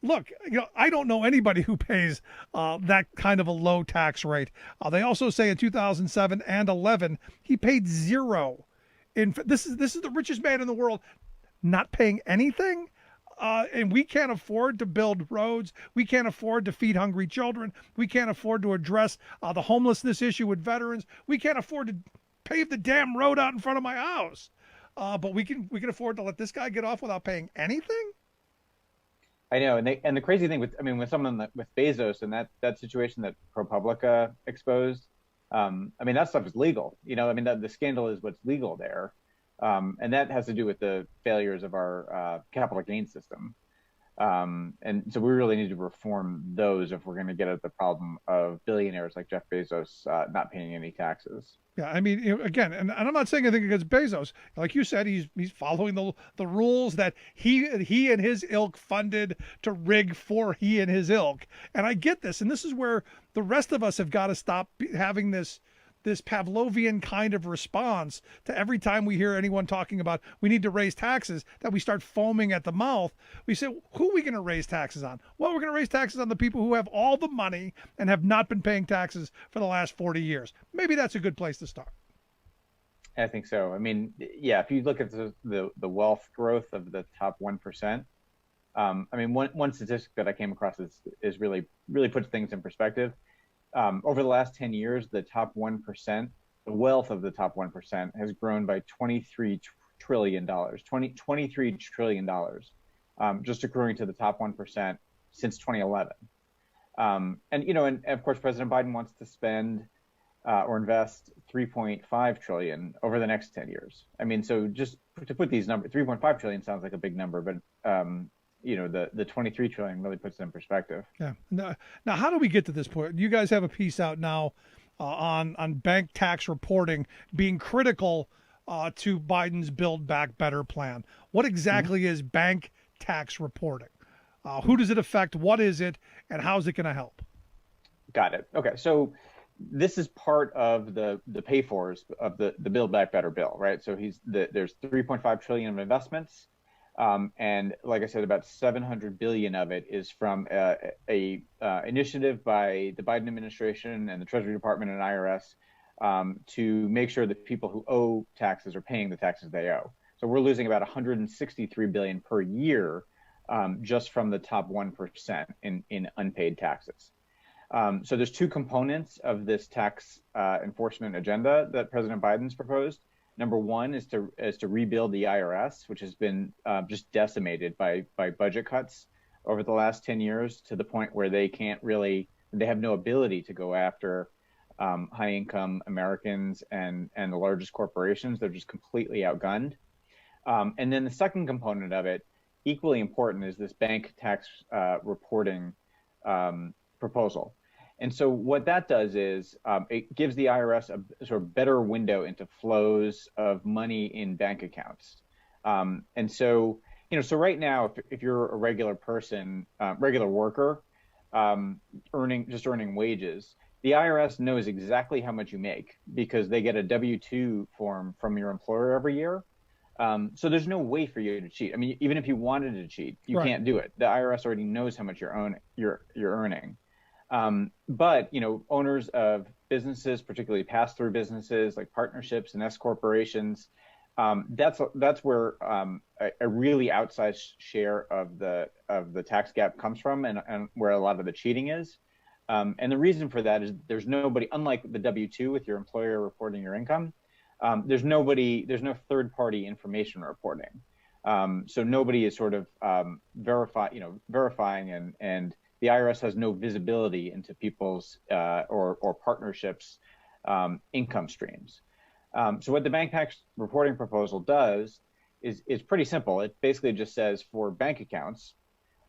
Look, I don't know anybody who pays that kind of a low tax rate. They also say in 2007 and 11, he paid zero. This is the richest man in the world, not paying anything. And we can't afford to build roads. We can't afford to feed hungry children. We can't afford to address the homelessness issue with veterans. We can't afford to pave the damn road out in front of my house. But we can afford to let this guy get off without paying anything. I know, and the crazy thing with someone with Bezos and that situation that ProPublica exposed, I mean, that stuff is legal. I mean, the scandal is what's legal there. And that has to do with the failures of our capital gains system. And so we really need to reform those if we're going to get at the problem of billionaires like Jeff Bezos not paying any taxes. Yeah, I mean, again, and I'm not saying anything against Bezos. Like you said, he's following the rules that he and his ilk funded to rig for he and his ilk. And I get this, and this is where the rest of us have got to stop having this Pavlovian kind of response to every time we hear anyone talking about we need to raise taxes, that we start foaming at the mouth. We say, who are we going to raise taxes on? Well, we're going to raise taxes on the people who have all the money and have not been paying taxes for the last 40 years. Maybe that's a good place to start. I think so. I mean, yeah, if you look at the wealth growth of the top 1%, I mean, one statistic that I came across is really puts things in perspective. Over the last 10 years, the top 1%, the wealth of the top 1% has grown by $23 trillion, $23 trillion, just accruing to the top 1% since 2011. And of course, President Biden wants to spend or invest 3.5 trillion over the next 10 years. I mean, so just to put these numbers, 3.5 trillion sounds like a big number, but the 23 trillion really puts it in perspective. Yeah. Now, how do we get to this point? You guys have a piece out now on bank tax reporting being critical to Biden's Build Back Better plan. What exactly is bank tax reporting? Who does it affect? What is it? And how is it going to help? Got it. Okay. So this is part of the pay-fors of the Build Back Better bill, right? So there's 3.5 trillion of investments. And like I said, about 700 billion of it is from a initiative by the Biden administration and the Treasury Department and IRS to make sure that people who owe taxes are paying the taxes they owe. So we're losing about 163 billion per year just from the top 1% in unpaid taxes. So there's two components of this tax enforcement agenda that President Biden's proposed. Number one is to rebuild the IRS, which has been just decimated by budget cuts over the last 10 years to the point where they have no ability to go after high income Americans and the largest corporations. They're just completely outgunned. And then the second component of it, equally important, is this bank tax reporting proposal. And so what that does is it gives the IRS a sort of better window into flows of money in bank accounts. And so, so right now, if you're a regular person, regular worker, earning wages, the IRS knows exactly how much you make because they get a W-2 form from your employer every year. So there's no way for you to cheat. I mean, even if you wanted to cheat, you can't do it. The IRS already knows how much you're earning. But owners of businesses, particularly pass-through businesses like partnerships and S corporations, that's where a really outsized share of the tax gap comes from, and where a lot of the cheating is. And the reason for that is there's nobody, unlike the W-2 with your employer reporting your income, there's no third-party information reporting. So nobody is sort of verifying, and the IRS has no visibility into people's or partnerships' income streams. So what the bank tax reporting proposal does is pretty simple. It basically just says for bank accounts,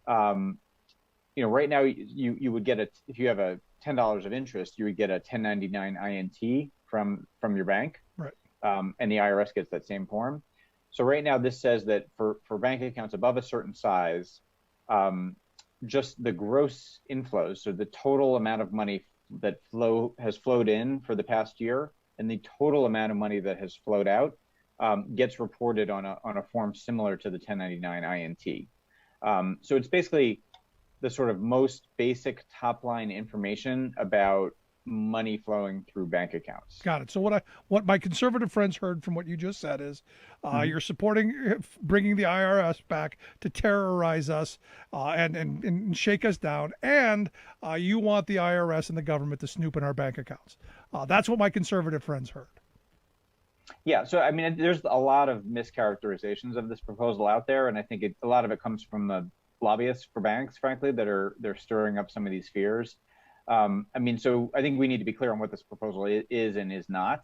right now you would get if you have a $10 of interest, you would get a 1099 INT from your bank, right? And the IRS gets that same form. So right now this says that for bank accounts above a certain size, just the gross inflows, so the total amount of money that has flowed in for the past year, and the total amount of money that has flowed out gets reported on a form similar to the 1099 INT. So it's basically the sort of most basic top line information about money flowing through bank accounts. Got it. So what my conservative friends heard from what you just said is you're supporting bringing the IRS back to terrorize us and shake us down, and you want the IRS and the government to snoop in our bank accounts. That's what my conservative friends heard. Yeah. So, I mean, there's a lot of mischaracterizations of this proposal out there, and I think a lot of it comes from the lobbyists for banks, frankly, they're stirring up some of these fears. So I think we need to be clear on what this proposal is and is not.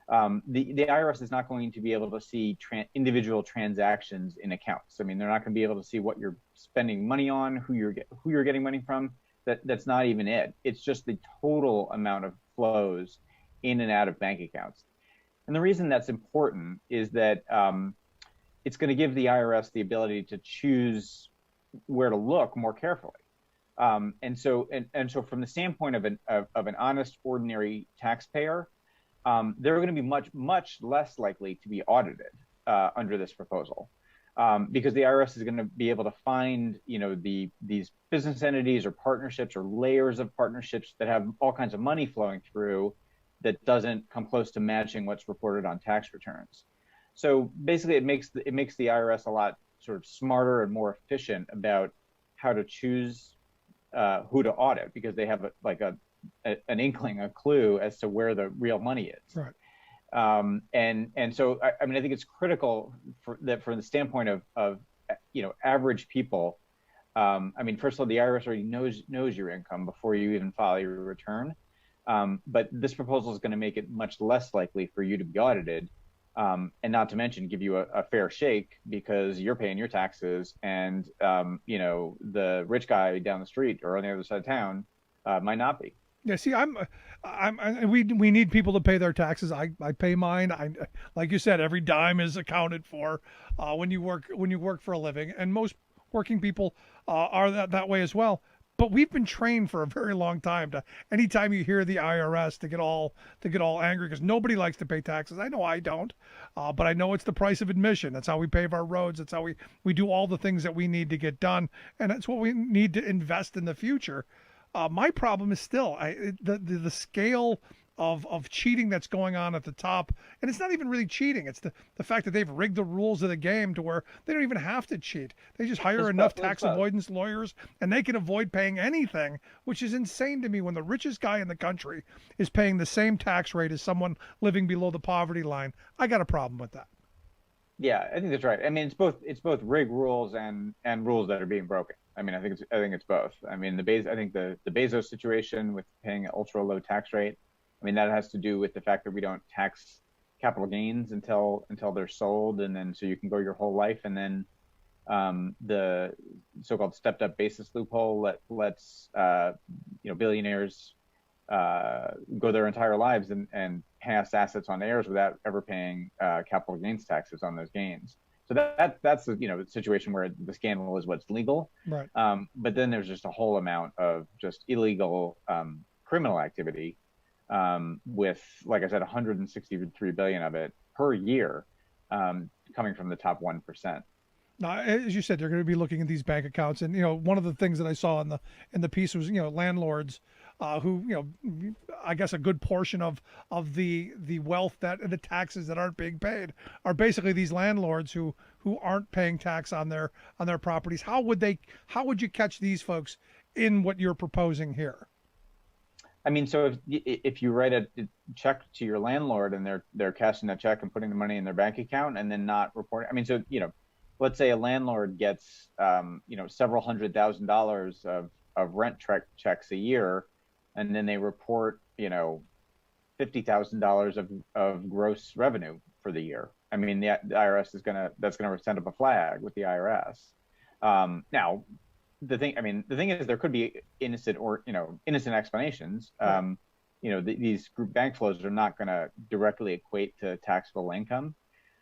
The IRS is not going to be able to see individual transactions in accounts. I mean, they're not going to be able to see what you're spending money on, who you're getting money from. That's not even it. It's just the total amount of flows in and out of bank accounts. And the reason that's important is that it's going to give the IRS the ability to choose where to look more carefully. And so from the standpoint of an honest, ordinary taxpayer, they're going to be much less likely to be audited under this proposal, because the IRS is going to be able to find, these business entities or partnerships or layers of partnerships that have all kinds of money flowing through that doesn't come close to matching what's reported on tax returns. So basically, it makes the IRS a lot sort of smarter and more efficient about how to choose who to audit, because they have an inkling, a clue as to where the real money is. Right. And so I mean, I think it's critical for that from the standpoint of average people. I mean, first of all, the IRS already knows your income before you even file your return. But this proposal is going to make it much less likely for you to be audited, and not to mention give you a fair shake, because you're paying your taxes, and the rich guy down the street or on the other side of town might not be. Yeah, see, we need people to pay their taxes. I pay mine. Like you said, every dime is accounted for when you work for a living, and most working people are that way as well. But we've been trained for a very long time to, anytime you hear the IRS, to get all angry, because nobody likes to pay taxes. I know I don't, but I know it's the price of admission. That's how we pave our roads. That's how we do all the things that we need to get done, and that's what we need to invest in the future. My problem is still the scale of cheating that's going on at the top, and it's not even really cheating. It's the fact that they've rigged the rules of the game to where they don't even have to cheat. They just hire enough tax avoidance lawyers, and they can avoid paying anything, which is insane to me. When the richest guy in the country is paying the same tax rate as someone living below the poverty line, I got a problem with that. Yeah, I think that's right. I mean, it's both rig rules and rules that are being broken. I mean, I think it's both. I mean, I think the Bezos situation with paying an ultra low tax rate, I mean, that has to do with the fact that we don't tax capital gains until they're sold, and then so you can go your whole life, and then the so-called stepped up basis loophole lets billionaires go their entire lives and pass assets on heirs without ever paying capital gains taxes on those gains. So that's the situation where the scandal is what's legal, right? But then there's just a whole amount of just illegal criminal activity, with, like I said, 163 billion of it per year coming from the top 1%. Now, as you said, they're going to be looking at these bank accounts, and one of the things that I saw in the piece was landlords who I guess a good portion of the wealth and the taxes that aren't being paid are basically these landlords who aren't paying tax on their properties. How would you catch these folks in what you're proposing here? I mean, so if you write a check to your landlord and they're cashing that check and putting the money in their bank account and then not reporting, I mean, so let's say a landlord gets several $100,000 of rent checks a year, and then they report $50,000 of gross revenue for the year. I mean, the IRS that's gonna send up a flag with the IRS. Now, the thing is, there could be innocent explanations. These group bank flows are not going to directly equate to taxable income,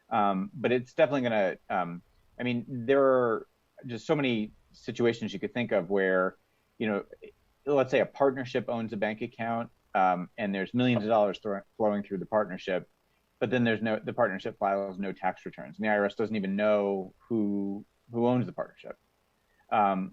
but it's definitely going to. I mean, there are just so many situations you could think of where, let's say a partnership owns a bank account, and there's millions of dollars flowing through the partnership, but then the partnership files no tax returns, and the IRS doesn't even know who owns the partnership.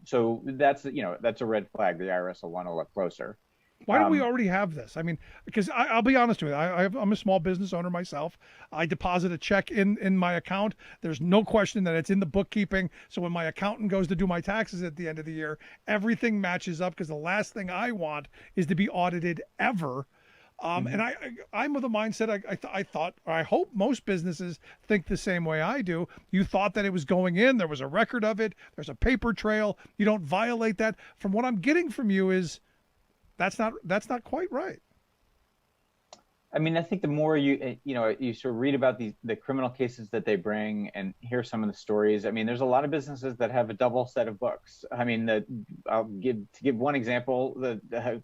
So that's a red flag. The IRS will want to look closer. Why do we already have this? I mean, because I'll be honest with you, I'm a small business owner myself. I deposit a check in my account. There's no question that it's in the bookkeeping. So when my accountant goes to do my taxes at the end of the year, everything matches up, because the last thing I want is to be audited ever. And I'm of the mindset, I hope most businesses think the same way I do. You thought that it was going in, there was a record of it, there's a paper trail, you don't violate that. From what I'm getting from you is that's not quite right. I mean, I think the more you sort of read about the criminal cases that they bring and hear some of the stories. I mean, there's a lot of businesses that have a double set of books. I mean, to give one example,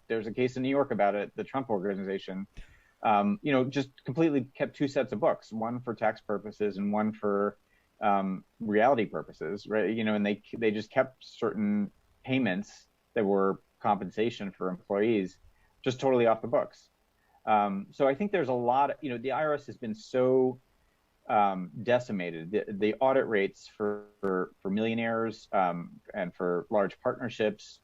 there's a case in New York about it. The Trump Organization, just completely kept two sets of books, one for tax purposes and one for reality purposes, right? And they just kept certain payments that were compensation for employees just totally off the books. So I think there's a lot of, the IRS has been so decimated. The audit rates for millionaires and for large partnerships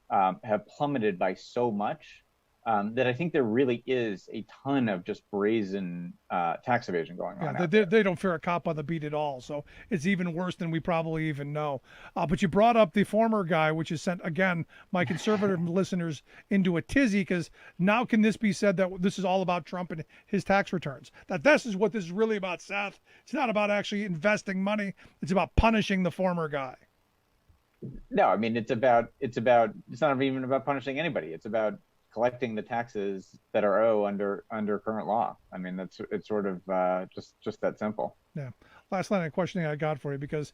have plummeted by so much that I think there really is a ton of just brazen tax evasion going on. Yeah, they don't fear a cop on the beat at all. So it's even worse than we probably even know. But you brought up the former guy, which has sent, again, my conservative listeners into a tizzy, because now can this be said that this is all about Trump and his tax returns? That this is what this is really about, Seth. It's not about actually investing money. It's about punishing the former guy. No, I mean, it's not even about punishing anybody. It's about collecting the taxes that are owed under current law. I mean, it's sort of just that simple. Yeah. Last line of questioning I got for you, because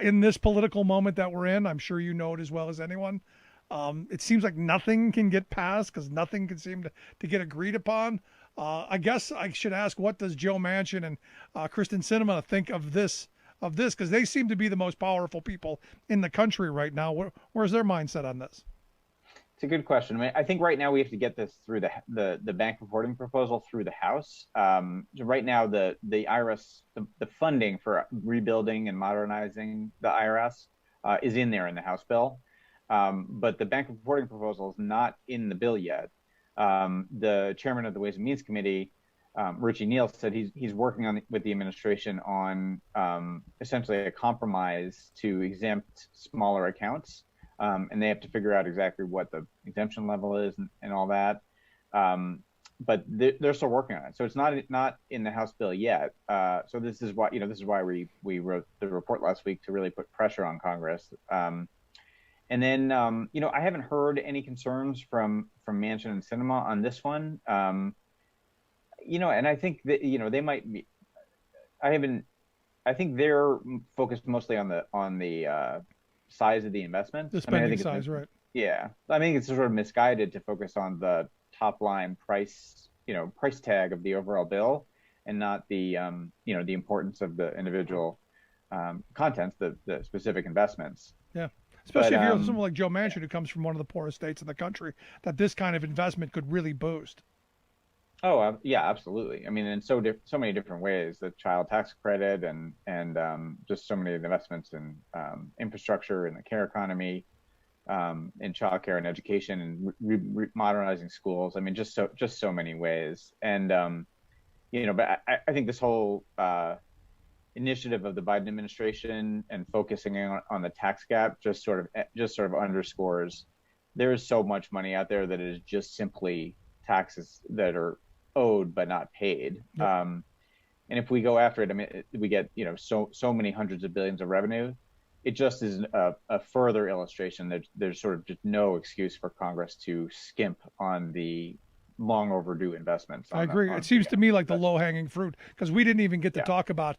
in this political moment that we're in, I'm sure you know it as well as anyone. It seems like nothing can get passed because nothing can seem to get agreed upon. I guess I should ask, what does Joe Manchin and Kristen Sinema think of this? Because they seem to be the most powerful people in the country right now. Where's their mindset on this? It's a good question. I mean, I think right now we have to get this through the bank reporting proposal through the House. So right now, the IRS, the funding for rebuilding and modernizing the IRS is in there in the House bill, but the bank reporting proposal is not in the bill yet. The chairman of the Ways and Means Committee, Richie Neal, said he's working with the administration on essentially a compromise to exempt smaller accounts. And they have to figure out exactly what the exemption level is and all that. But they're still working on it. So it's not in the House bill yet. So this is why we wrote the report last week, to really put pressure on Congress. And then, I haven't heard any concerns from Manchin and Sinema on this one. And I think that, they might be, I think they're focused mostly on the size of the investment. The spending size, right? Yeah, I think it's sort of misguided to focus on the top line price tag of the overall bill, and not the the importance of the individual contents, the specific investments. Yeah, especially if you're someone like Joe Manchin, who comes from one of the poorest states in the country, that this kind of investment could really boost. Oh, yeah, absolutely. I mean, in so many different ways, the child tax credit and just so many investments in infrastructure and the care economy, in childcare and education, and modernizing schools. I mean, just so many ways. And but I think this whole initiative of the Biden administration and focusing on the tax gap just sort of underscores there is so much money out there that is just simply taxes that are owed but not paid. Yep. And if we go after it, I mean, we get so many hundreds of billions of revenue. It just is a further illustration that there's sort of just no excuse for Congress to skimp on the long overdue investments. I agree. It seems to me like the low-hanging fruit, because we didn't even get to talk about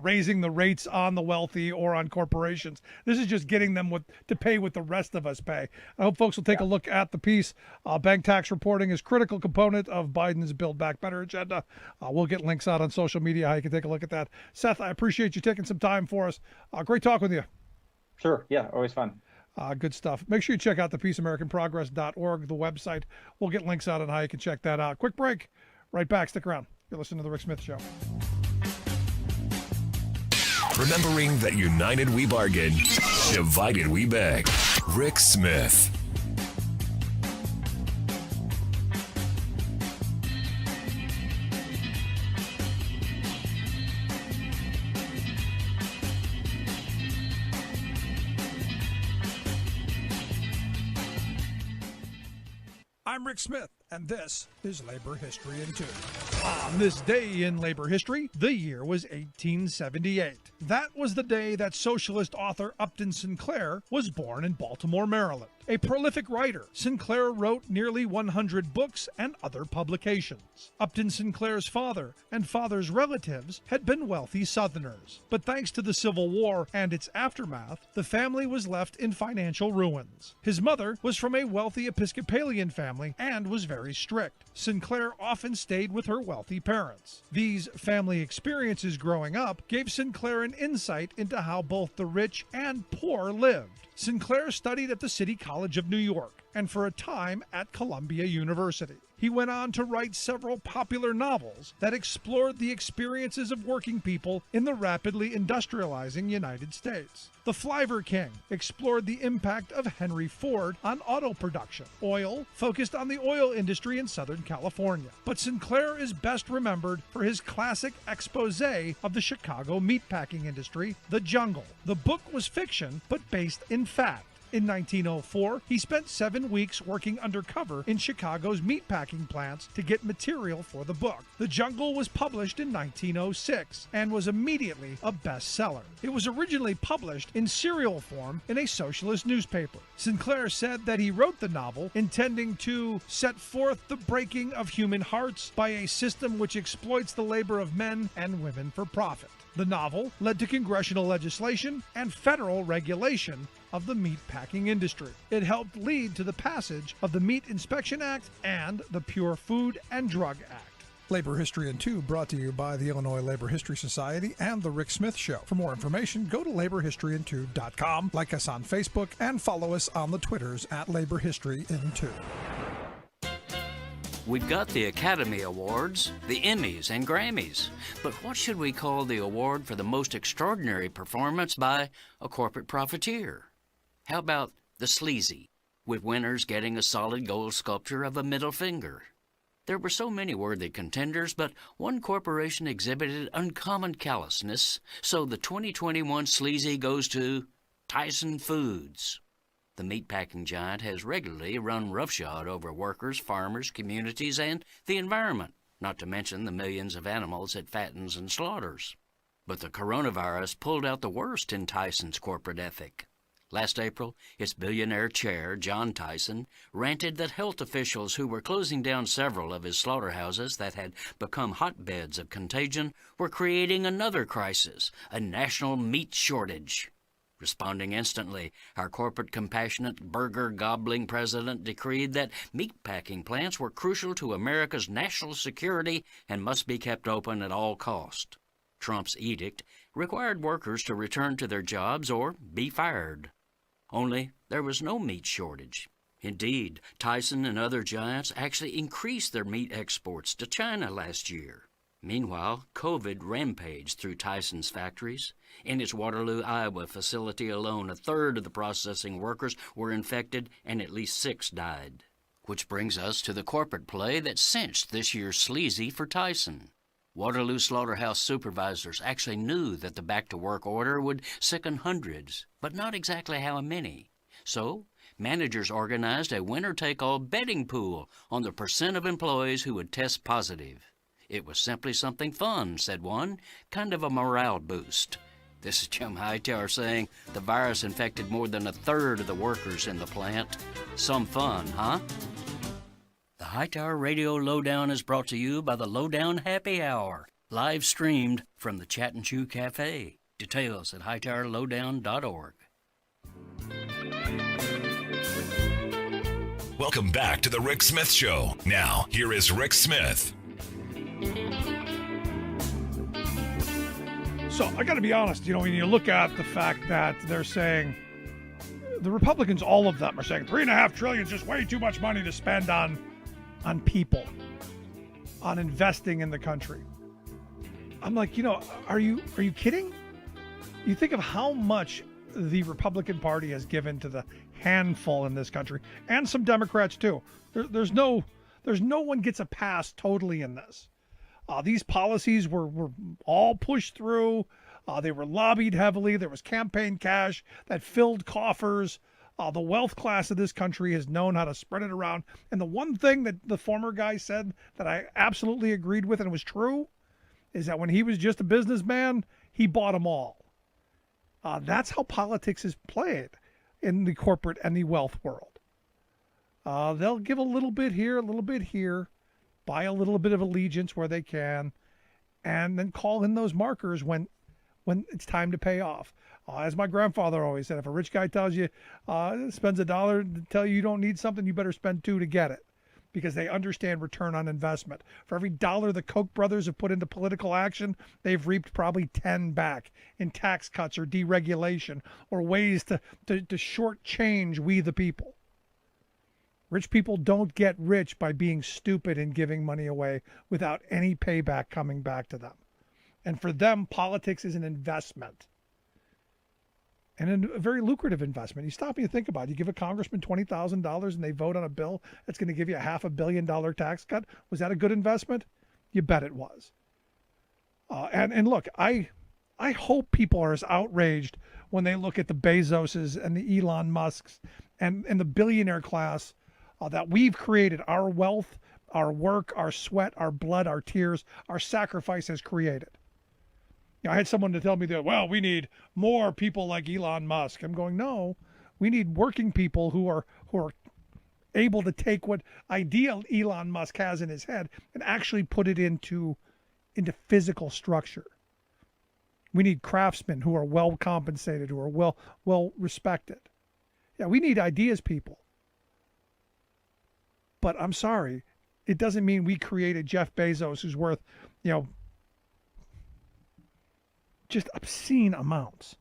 raising the rates on the wealthy or on corporations. This is just getting them to pay what the rest of us pay. I hope folks will take a look at the piece. Bank tax reporting is a critical component of Biden's Build Back Better agenda. We'll get links out on social media how you can take a look at that. Seth, I appreciate you taking some time for us. Great talking with you. Sure. Yeah, always fun. Good stuff. Make sure you check out the peaceamericanprogress.org, the website. We'll get links out on how you can check that out. Quick break. Right back. Stick around. You're listening to The Rick Smith Show. Remembering that united we bargain, divided we beg. Rick Smith. I'm Rick Smith, and this is Labor History in 2. On this day in labor history, the year was 1878. That was the day that socialist author Upton Sinclair was born in Baltimore, Maryland. A prolific writer, Sinclair wrote nearly 100 books and other publications. Upton Sinclair's father and father's relatives had been wealthy Southerners, but thanks to the Civil War and its aftermath, the family was left in financial ruins. His mother was from a wealthy Episcopalian family and was very strict. Sinclair often stayed with her wealthy parents. These family experiences growing up gave Sinclair an insight into how both the rich and poor lived. Sinclair studied at the City College of New York and for a time at Columbia University. he went on to write several popular novels that explored the experiences of working people in the rapidly industrializing United States. The Flyver King explored the impact of Henry Ford on auto production. Oil focused on the oil industry in Southern California. But Sinclair is best remembered for his classic expose of the Chicago meatpacking industry, The Jungle. The book was fiction, but based in fact. In 1904, he spent 7 weeks working undercover in Chicago's meatpacking plants to get material for the book. The Jungle was published in 1906 and was immediately a bestseller. It was originally published in serial form in a socialist newspaper. Sinclair said that he wrote the novel intending to set forth the breaking of human hearts by a system which exploits the labor of men and women for profit. The novel led to congressional legislation and federal regulation of the meatpacking industry. It helped lead to the passage of the Meat Inspection Act and the Pure Food and Drug Act. Labor History in 2 brought to you by the Illinois Labor History Society and The Rick Smith Show. For more information, go to laborhistoryin2.com, like us on Facebook, and follow us on the Twitters at Labor History in 2. We've got the Academy Awards, the Emmys, and Grammys. But what should we call the award for the most extraordinary performance by a corporate profiteer? How about the Sleazy, with winners getting a solid gold sculpture of a middle finger? There were so many worthy contenders, but one corporation exhibited uncommon callousness, so the 2021 Sleazy goes to Tyson Foods. The meatpacking giant has regularly run roughshod over workers, farmers, communities, and the environment, not to mention the millions of animals it fattens and slaughters. But the coronavirus pulled out the worst in Tyson's corporate ethic. Last April, its billionaire chair, John Tyson, ranted that health officials who were closing down several of his slaughterhouses that had become hotbeds of contagion were creating another crisis, a national meat shortage. Responding instantly, our corporate compassionate burger-gobbling president decreed that meatpacking plants were crucial to America's national security and must be kept open at all cost. Trump's edict required workers to return to their jobs or be fired. Only there was no meat shortage. Indeed, Tyson and other giants actually increased their meat exports to China last year. Meanwhile, COVID rampaged through Tyson's factories. In its Waterloo, Iowa facility alone, a third of the processing workers were infected and at least 6 died. Which brings us to the corporate play that cinched this year's Sleazy for Tyson. Waterloo slaughterhouse supervisors actually knew that the back-to-work order would sicken hundreds, but not exactly how many. So, managers organized a winner-take-all betting pool on the percent of employees who would test positive. It was simply something fun, said one, kind of a morale boost. This is Jim Hightower saying the virus infected more than a third of the workers in the plant. Some fun, huh? The Hightower Radio Lowdown is brought to you by the Lowdown Happy Hour, live streamed from the Chat and Chew Cafe. Details at hightowerlowdown.org. Welcome back to the Rick Smith Show. Now, here is Rick Smith. So I got to be honest, when you look at the fact that they're saying, the Republicans, all of them are saying $3.5 trillion is just way too much money to spend on people, on investing in the country. I'm like, are you kidding? You think of how much the Republican Party has given to the handful in this country, and some Democrats too. There's no one gets a pass totally in this. These policies were all pushed through. They were lobbied heavily. There was campaign cash that filled coffers. The wealth class of this country has known how to spread it around. And the one thing that the former guy said that I absolutely agreed with and was true is that when he was just a businessman, he bought them all. That's how politics is played in the corporate and the wealth world. They'll give a little bit here, a little bit here, buy a little bit of allegiance where they can, and then call in those markers when it's time to pay off. As my grandfather always said, if a rich guy tells you, spends $1 to tell you don't need something, you better spend $2 to get it, because they understand return on investment. For every $1 the Koch brothers have put into political action, they've reaped probably 10 back in tax cuts or deregulation or ways to shortchange we the people. Rich people don't get rich by being stupid and giving money away without any payback coming back to them. And for them, politics is an investment. And a very lucrative investment. You stop and you think about it. You give a congressman $20,000 and they vote on a bill that's going to give you a $500 million tax cut. Was that a good investment? You bet it was. And look, I hope people are as outraged when they look at the Bezoses and the Elon Musks and the billionaire class that we've created. Our wealth, our work, our sweat, our blood, our tears, our sacrifice has created. I had someone to tell me that, well, we need more people like Elon Musk. I'm going, no, we need working people who are able to take what idea Elon Musk has in his head and actually put it into physical structure. We need craftsmen who are well compensated, who are well respected. Yeah, we need ideas people. But I'm sorry, it doesn't mean we created Jeff Bezos, who's worth, just obscene amounts.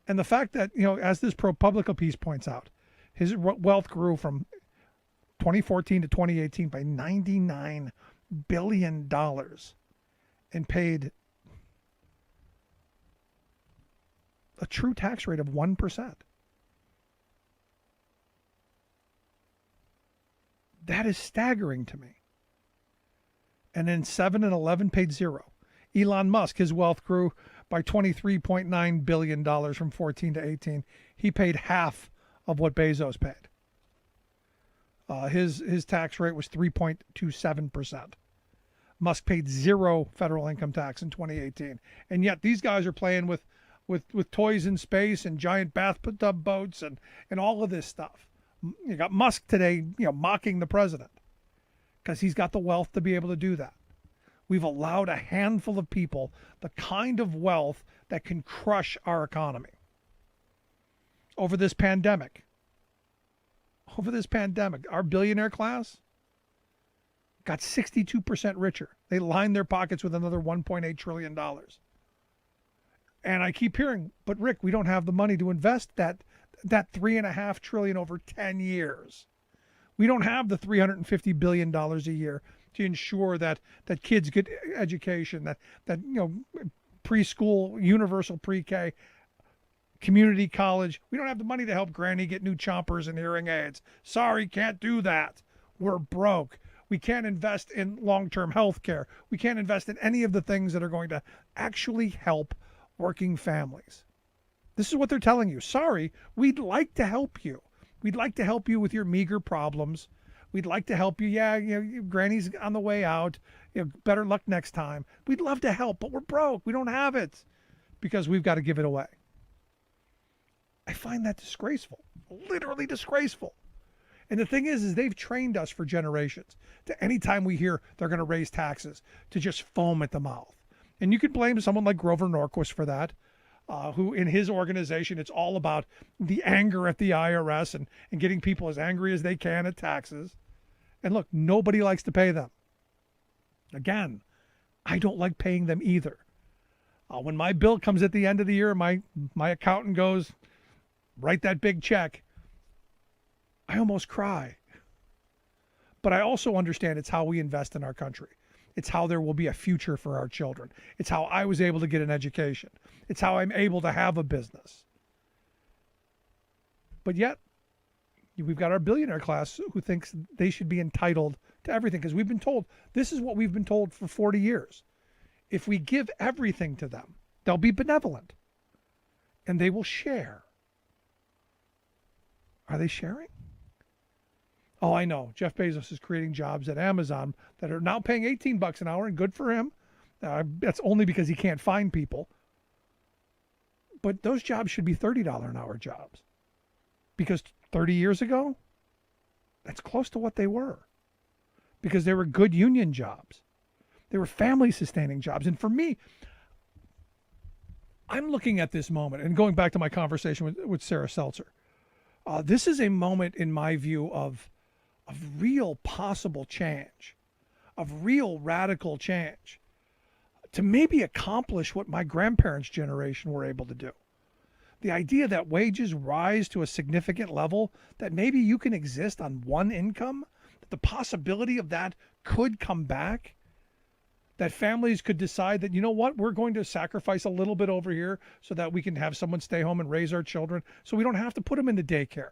And the fact that, as this ProPublica piece points out, his wealth grew from 2014 to 2018 by $99 billion and paid a true tax rate of 1%. That is staggering to me. And then 7 and 11 paid zero. Elon Musk, his wealth grew by $23.9 billion from 14 to 18. He paid half of what Bezos paid. His tax rate was 3.27%. Musk paid zero federal income tax in 2018. And yet these guys are playing with toys in space and giant bathtub boats and all of this stuff. You got Musk today, mocking the president because he's got the wealth to be able to do that. We've allowed a handful of people the kind of wealth that can crush our economy. Over this pandemic, our billionaire class got 62% richer. They lined their pockets with another $1.8 trillion. And I keep hearing, but Rick, we don't have the money to invest that $3.5 trillion over 10 years. We don't have the $350 billion a year to ensure that kids get education, that preschool, universal pre-K, community college. We don't have the money to help Granny get new chompers and hearing aids. Sorry, can't do that. We're broke. We can't invest in long-term health care. We can't invest in any of the things that are going to actually help working families. This is what they're telling you. Sorry, we'd like to help you. We'd like to help you with your meager problems. We'd like to help you. Yeah, Granny's on the way out. Better luck next time. We'd love to help, but we're broke. We don't have it because we've got to give it away. I find that disgraceful, literally disgraceful. And the thing is they've trained us for generations to anytime we hear they're going to raise taxes to just foam at the mouth. And you could blame someone like Grover Norquist for that, who in his organization, it's all about the anger at the IRS and getting people as angry as they can at taxes. And look, nobody likes to pay them. Again, I don't like paying them either. When my bill comes at the end of the year, my accountant goes, write that big check, I almost cry. But I also understand it's how we invest in our country. It's how there will be a future for our children. It's how I was able to get an education. It's how I'm able to have a business. But yet, we've got our billionaire class who thinks they should be entitled to everything because we've been told, this is what we've been told for 40 years. If we give everything to them, they'll be benevolent and they will share. Are they sharing? Oh, I know. Jeff Bezos is creating jobs at Amazon that are now paying $18 an hour, and good for him. That's only because he can't find people. But those jobs should be $30 an hour jobs. Because 30 years ago, that's close to what they were. Because they were good union jobs. They were family-sustaining jobs. And for me, I'm looking at this moment, and going back to my conversation with Sarah Seltzer, this is a moment, in my view, of real possible change, of real radical change, to maybe accomplish what my grandparents' generation were able to do. The idea that wages rise to a significant level, that maybe you can exist on one income, that the possibility of that could come back, that families could decide that, you know what, we're going to sacrifice a little bit over here so that we can have someone stay home and raise our children so we don't have to put them into daycare.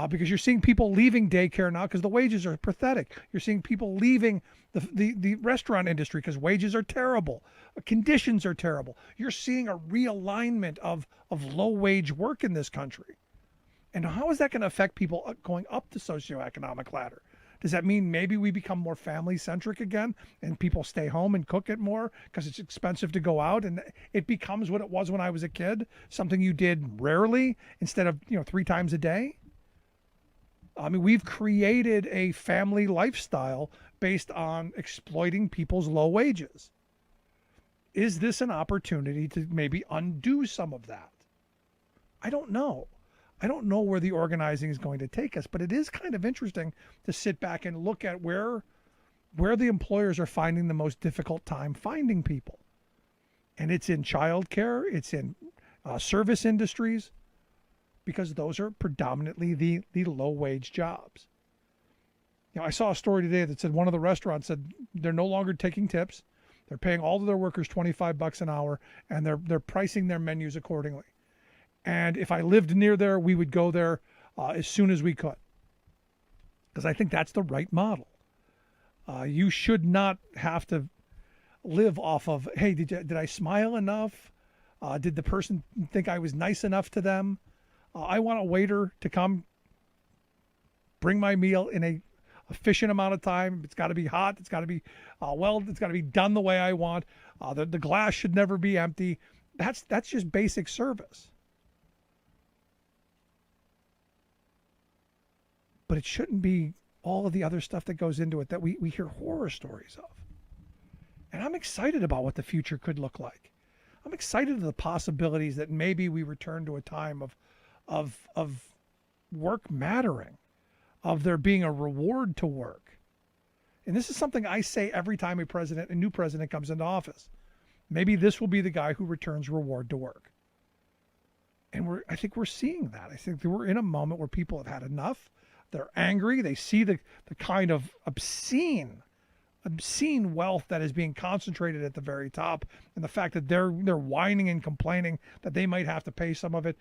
Because you're seeing people leaving daycare now because the wages are pathetic. You're seeing people leaving the restaurant industry because wages are terrible. Conditions are terrible. You're seeing a realignment of low wage work in this country. And how is that going to affect people going up the socioeconomic ladder? Does that mean maybe we become more family centric again and people stay home and cook it more because it's expensive to go out, and it becomes what it was when I was a kid, something you did rarely instead of 3 times a day? I mean, we've created a family lifestyle based on exploiting people's low wages. Is this an opportunity to maybe undo some of that? I don't know. I don't know where the organizing is going to take us, but it is kind of interesting to sit back and look at where the employers are finding the most difficult time finding people. And it's in childcare, it's in service industries, because those are predominantly the low wage jobs. I saw a story today that said one of the restaurants said they're no longer taking tips. They're paying all of their workers $25 an hour, and they're pricing their menus accordingly. And if I lived near there, we would go there as soon as we could, because I think that's the right model. You should not have to live off of, hey, did I smile enough? Did the person think I was nice enough to them? I want a waiter to come bring my meal in a efficient amount of time. It's got to be hot. It's got to be it's got to be done the way I want. The glass should never be empty. That's just basic service. But it shouldn't be all of the other stuff that goes into it that we hear horror stories of. And I'm excited about what the future could look like. I'm excited at the possibilities that maybe we return to a time of work mattering, of there being a reward to work. And this is something I say every time a new president comes into office. Maybe this will be the guy who returns reward to work. And I think we're seeing that. I think that we're in a moment where people have had enough. They're angry. They see the kind of obscene wealth that is being concentrated at the very top, and the fact that they're whining and complaining that they might have to pay some of it.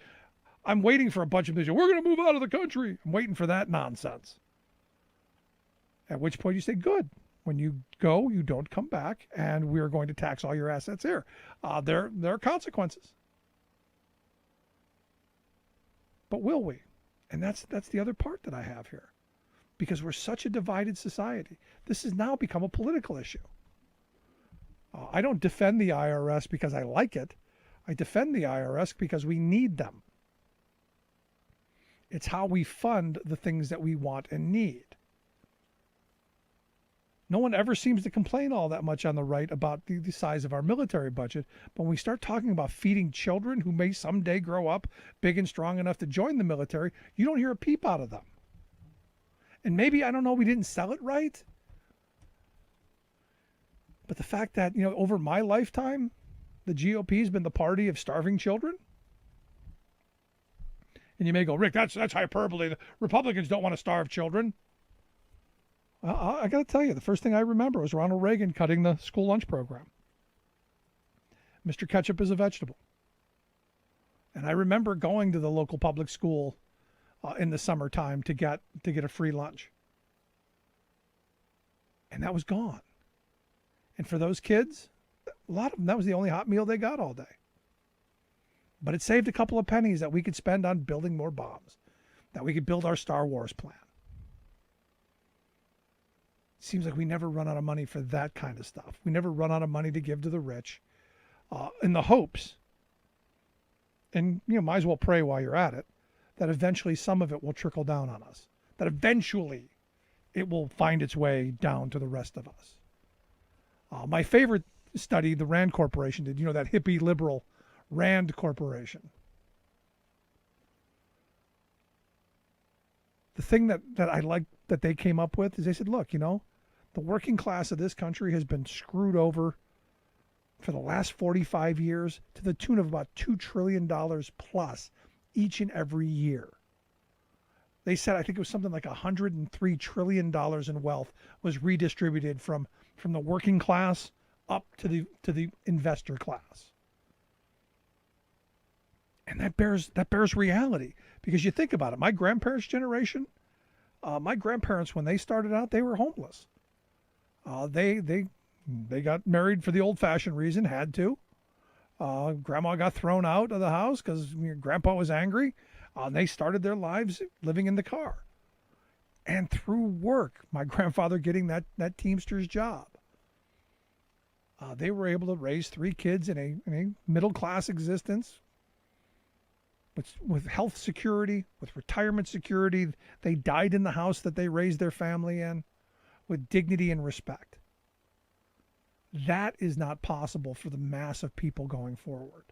I'm waiting for a bunch of people. We're going to move out of the country. I'm waiting for that nonsense. At which point you say, good. When you go, you don't come back, and we are going to tax all your assets here. There are consequences. But will we? And that's the other part that I have here. Because we're such a divided society. This has now become a political issue. I don't defend the IRS because I like it. I defend the IRS because we need them. It's how we fund the things that we want and need. No one ever seems to complain all that much on the right about the size of our military budget. But when we start talking about feeding children who may someday grow up big and strong enough to join the military, you don't hear a peep out of them. And maybe, I don't know, we didn't sell it right. But the fact that, over my lifetime, the GOP has been the party of starving children. And you may go, Rick, that's hyperbole. The Republicans don't want to starve children. I got to tell you, the first thing I remember was Ronald Reagan cutting the school lunch program. Mr. Ketchup is a vegetable. And I remember going to the local public school in the summertime to get a free lunch. And that was gone. And for those kids, a lot of them, that was the only hot meal they got all day. But it saved a couple of pennies that we could spend on building more bombs, that we could build our Star Wars plan. Seems like we never run out of money for that kind of stuff. We never run out of money to give to the rich in the hopes, and might as well pray while you're at it, that eventually some of it will trickle down on us, that eventually it will find its way down to the rest of us. My favorite study the Rand Corporation did, that hippie liberal Rand Corporation. The thing that I like that they came up with is they said, look, the working class of this country has been screwed over for the last 45 years to the tune of about $2 trillion plus each and every year. They said, I think it was something like $103 trillion in wealth was redistributed from the working class up to the investor class. And that bears reality, because you think about it. My grandparents' generation, my grandparents, when they started out, they were homeless. They got married for the old-fashioned reason, had to. Grandma got thrown out of the house because Grandpa was angry. And they started their lives living in the car. And through work, my grandfather getting that Teamster's job, they were able to raise 3 kids in a middle-class existence, with health security, with retirement security. They died in the house that they raised their family in, with dignity and respect. That is not possible for the mass of people going forward.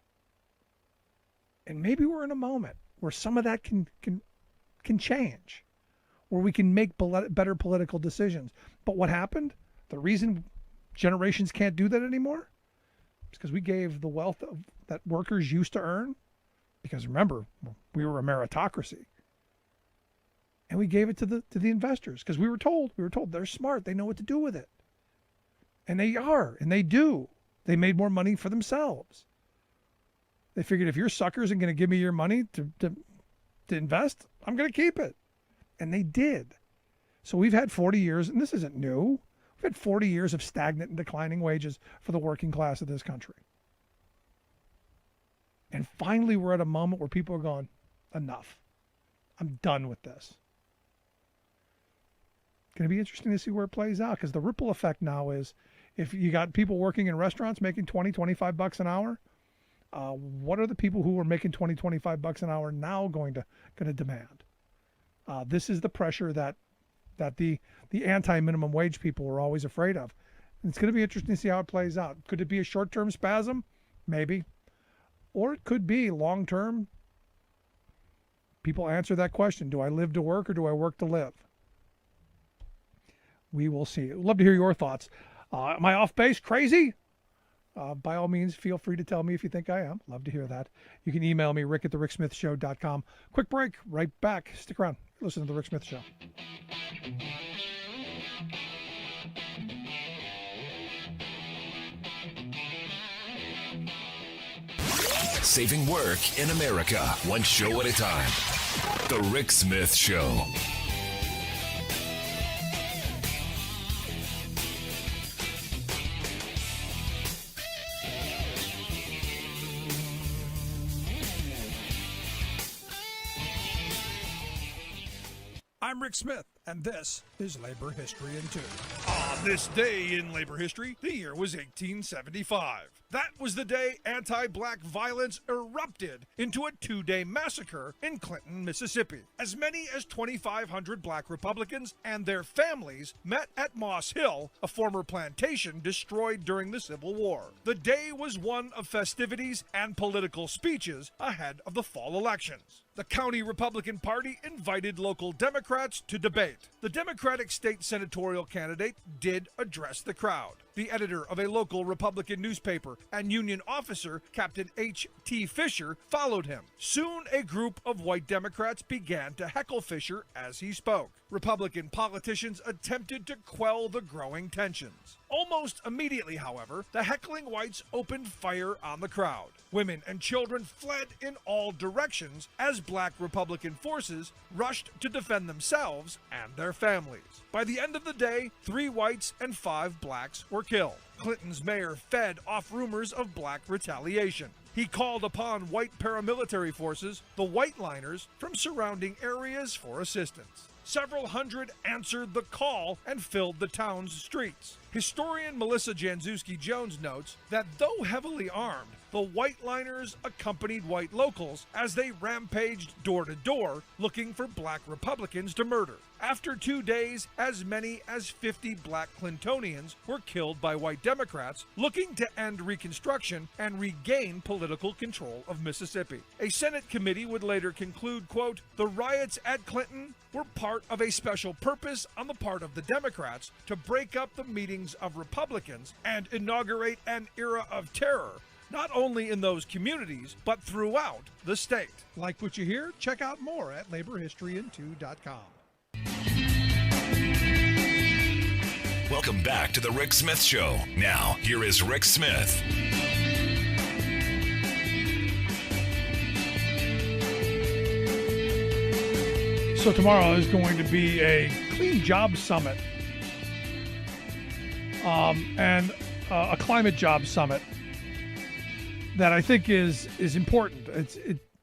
And maybe we're in a moment where some of that can change, where we can make better political decisions. But what happened? The reason generations can't do that anymore is because we gave the wealth that workers used to earn, because remember, we were a meritocracy, and we gave it to the investors because we were told they're smart, they know what to do with it. And they are, and they do. They made more money for themselves. They figured, if your suckers are going to give me your money to invest, I'm going to keep it. And they did. So we've had 40 years, and this isn't new. We've had 40 years of stagnant and declining wages for the working class of this country. And finally, we're at a moment where people are going, enough. I'm done with this. Going to be interesting to see where it plays out, because the ripple effect now is, if you got people working in restaurants making $20-25 an hour, what are the people who are making $20-25 an hour now going to demand? This is the pressure that the anti-minimum wage people were always afraid of. And it's going to be interesting to see how it plays out. Could it be a short-term spasm? Maybe. Or it could be long-term. People answer that question. Do I live to work, or do I work to live? We will see. I'd love to hear your thoughts. Am I off base? Crazy? By all means, feel free to tell me if you think I am. Love to hear that. You can email me, rick@thericksmithshow.com. Quick break. Right back. Stick around. Listen to The Rick Smith Show. Saving work in America, one show at a time. The Rick Smith Show. I'm Rick Smith, and this is Labor History in 2. On this day in labor history, the year was 1875. That was the day anti-black violence erupted into a 2-day massacre in Clinton, Mississippi. As many as 2,500 black Republicans and their families met at Moss Hill, a former plantation destroyed during the Civil War. The day was one of festivities and political speeches ahead of the fall elections. The county Republican Party invited local Democrats to debate. The Democratic state senatorial candidate did address the crowd. The editor of a local Republican newspaper and Union officer, Captain H.T. Fisher, followed him. Soon a group of white Democrats began to heckle Fisher as he spoke. Republican politicians attempted to quell the growing tensions. Almost immediately, however, the heckling whites opened fire on the crowd. Women and children fled in all directions as black Republican forces rushed to defend themselves and their families. By the end of the day, 3 whites and 5 blacks were killed. Clinton's mayor fed off rumors of black retaliation. He called upon white paramilitary forces, the Whiteliners, from surrounding areas for assistance. Several hundred answered the call and filled the town's streets. Historian Melissa Janczewski-Jones notes that though heavily armed, the Whiteliners accompanied white locals as they rampaged door to door looking for black Republicans to murder. After 2 days, as many as 50 black Clintonians were killed by white Democrats looking to end Reconstruction and regain political control of Mississippi. A Senate committee would later conclude, quote, "The riots at Clinton were part of a special purpose on the part of the Democrats to break up the meeting meetings of Republicans and inaugurate an era of terror, not only in those communities, but throughout the state. Like what you hear? Check out more at laborhistoryin2.com. Welcome back to the Rick Smith Show. Now, here is Rick Smith. So tomorrow is going to be a clean job summit and a climate job summit that I think is important.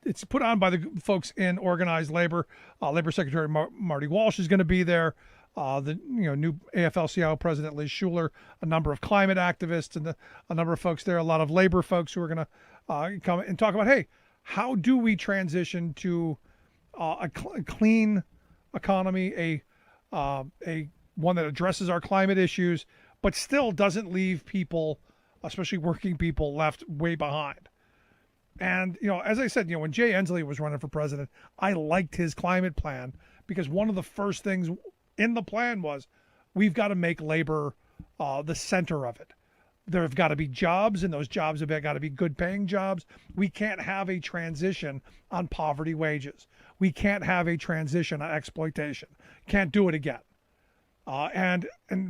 It's put on by the folks in organized labor. Labor Secretary Marty Walsh is going to be there. The new AFL-CIO president Liz Shuler, a number of climate activists, and a number of folks there. A lot of labor folks who are going to come and talk about, hey, how do we transition to a clean economy, a one that addresses our climate issues, but still doesn't leave people, especially working people, left way behind. And as I said, when Jay Inslee was running for president, I liked his climate plan because one of the first things in the plan was we've got to make labor the center of it. There have got to be jobs, and those jobs have got to be good paying jobs. We can't have a transition on poverty wages. We can't have a transition on exploitation. Can't do it again. And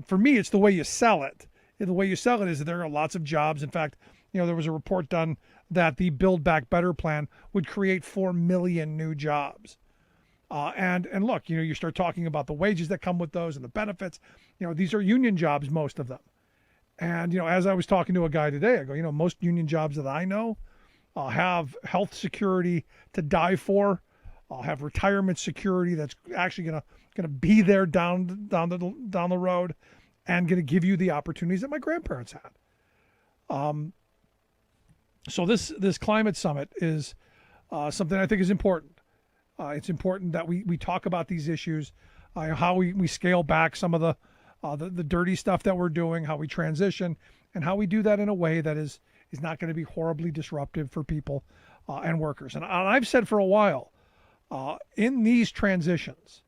for me, it's the way you sell it. The way you sell it is that there are lots of jobs. In fact, there was a report done that the Build Back Better plan would create 4 million new jobs. And look, you start talking about the wages that come with those and the benefits. These are union jobs, most of them. And, as I was talking to a guy today, I go, most union jobs that I know have health security to die for, have retirement security that's actually going to be there down the road, and going to give you the opportunities that my grandparents had. So this climate summit is something I think is important. It's important that we talk about these issues, how we scale back some of the dirty stuff that we're doing, how we transition, and how we do that in a way that is not going to be horribly disruptive for people and workers. And I've said for a while, in these transitions,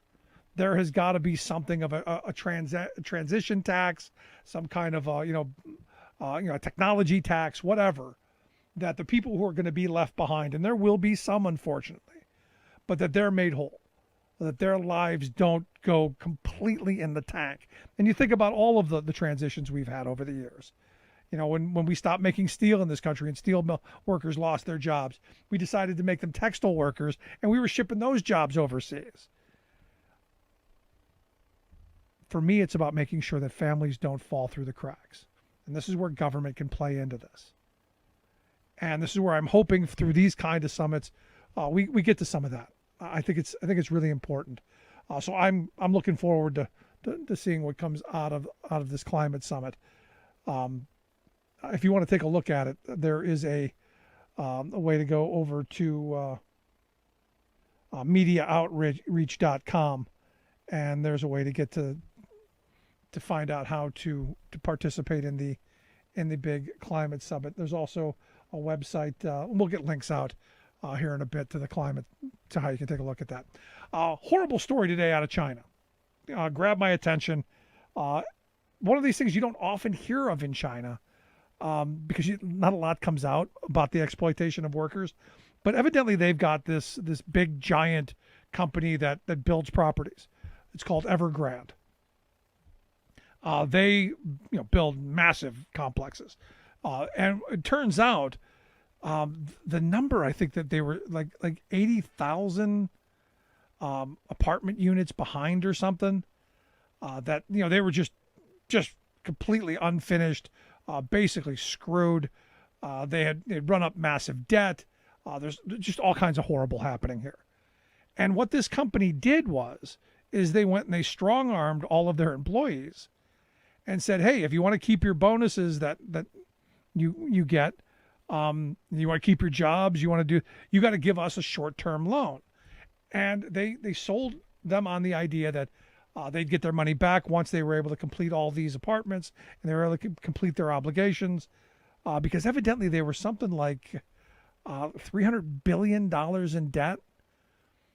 there has got to be something of a transition tax, some kind of a technology tax, whatever, that the people who are going to be left behind, and there will be some, unfortunately, but that they're made whole, that their lives don't go completely in the tank. And you think about all of the transitions we've had over the years. When we stopped making steel in this country and steel mill workers lost their jobs, we decided to make them textile workers, and we were shipping those jobs overseas. For me, it's about making sure that families don't fall through the cracks. And this is where government can play into this. And this is where I'm hoping through these kind of summits, we get to some of that. I think it's really important. So I'm looking forward to seeing what comes out of this climate summit. If you want to take a look at it, there is a way to go over to mediaoutreach.com, and there's a way to get to find out how to participate in the big climate summit. There's also a website. We'll get links out here in a bit to the climate, to how you can take a look at that. Horrible story today out of China. Grabbed my attention. One of these things you don't often hear of in China, because not a lot comes out about the exploitation of workers. But evidently they've got this big giant company that builds properties. It's called Evergrande. They build massive complexes. And it turns out the number, I think that they were like 80,000 apartment units behind or something, that they were just completely unfinished, basically screwed. They'd run up massive debt. There's just all kinds of horrible happening here. And what this company did is they went and they strong-armed all of their employees and said, hey, if you want to keep your bonuses that you get, you want to keep your jobs, you got to give us a short-term loan. And they sold them on the idea that they'd get their money back once they were able to complete all these apartments and they were able to complete their obligations, because evidently they were something like $300 billion in debt.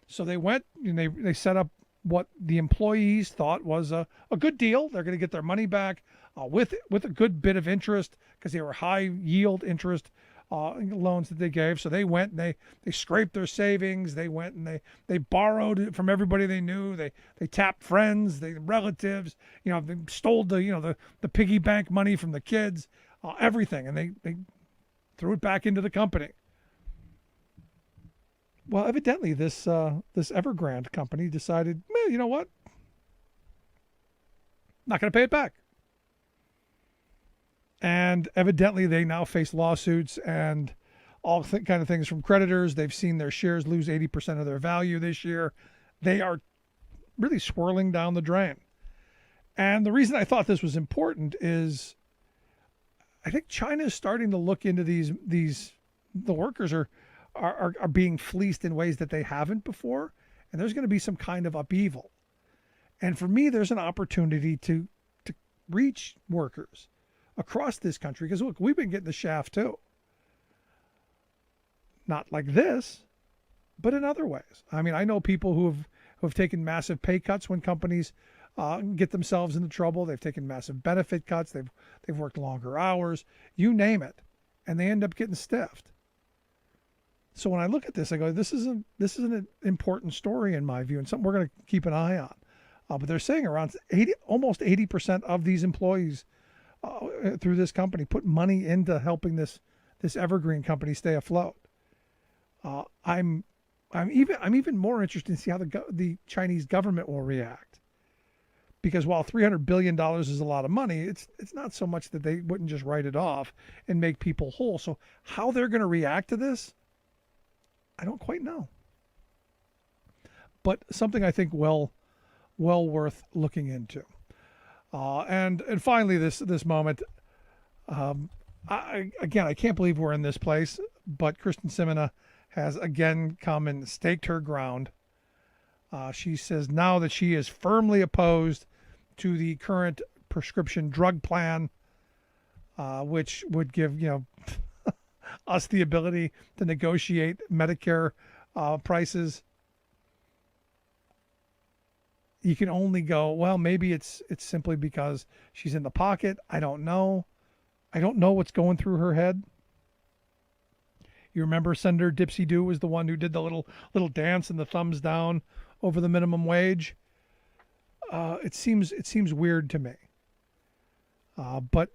So they went and they set up what the employees thought was a good deal. They're going to get their money back with a good bit of interest because they were high yield interest loans that they gave. So they went and they scraped their savings. They went and they borrowed from everybody they knew. They tapped friends, relatives. They stole the piggy bank money from the kids, everything, and they threw it back into the company. Well, evidently this Evergrande company decided, well, you know what? Not going to pay it back. And evidently they now face lawsuits and all kind of things from creditors. They've seen their shares lose 80% of their value this year. They are really swirling down the drain. And the reason I thought this was important is I think China is starting to look into the workers are being fleeced in ways that they haven't before. And there's going to be some kind of upheaval. And for me, there's an opportunity to reach workers across this country, because look, we've been getting the shaft too. Not like this, but in other ways. I mean, I know people who have taken massive pay cuts when companies get themselves into trouble. They've taken massive benefit cuts. They've worked longer hours, you name it, and they end up getting stiffed. So when I look at this, I go, this is an important story in my view, and something we're going to keep an eye on. But they're saying around almost 80% of these employees through this company put money into helping this Evergreen company stay afloat. I'm even more interested to see how the Chinese government will react, because while $300 billion is a lot of money, it's not so much that they wouldn't just write it off and make people whole. So how they're going to react to this, I don't quite know. But something I think well worth looking into. And finally, this moment, I can't believe we're in this place, but Kristen Simina has again come and staked her ground. She says now that she is firmly opposed to the current prescription drug plan, which would give us the ability to negotiate Medicare prices. You can only go, well, maybe it's simply because she's in the pocket. I don't know. I don't know what's going through her head. You remember Senator Dipsy Doo was the one who did the little dance and the thumbs down over the minimum wage. It seems weird to me. But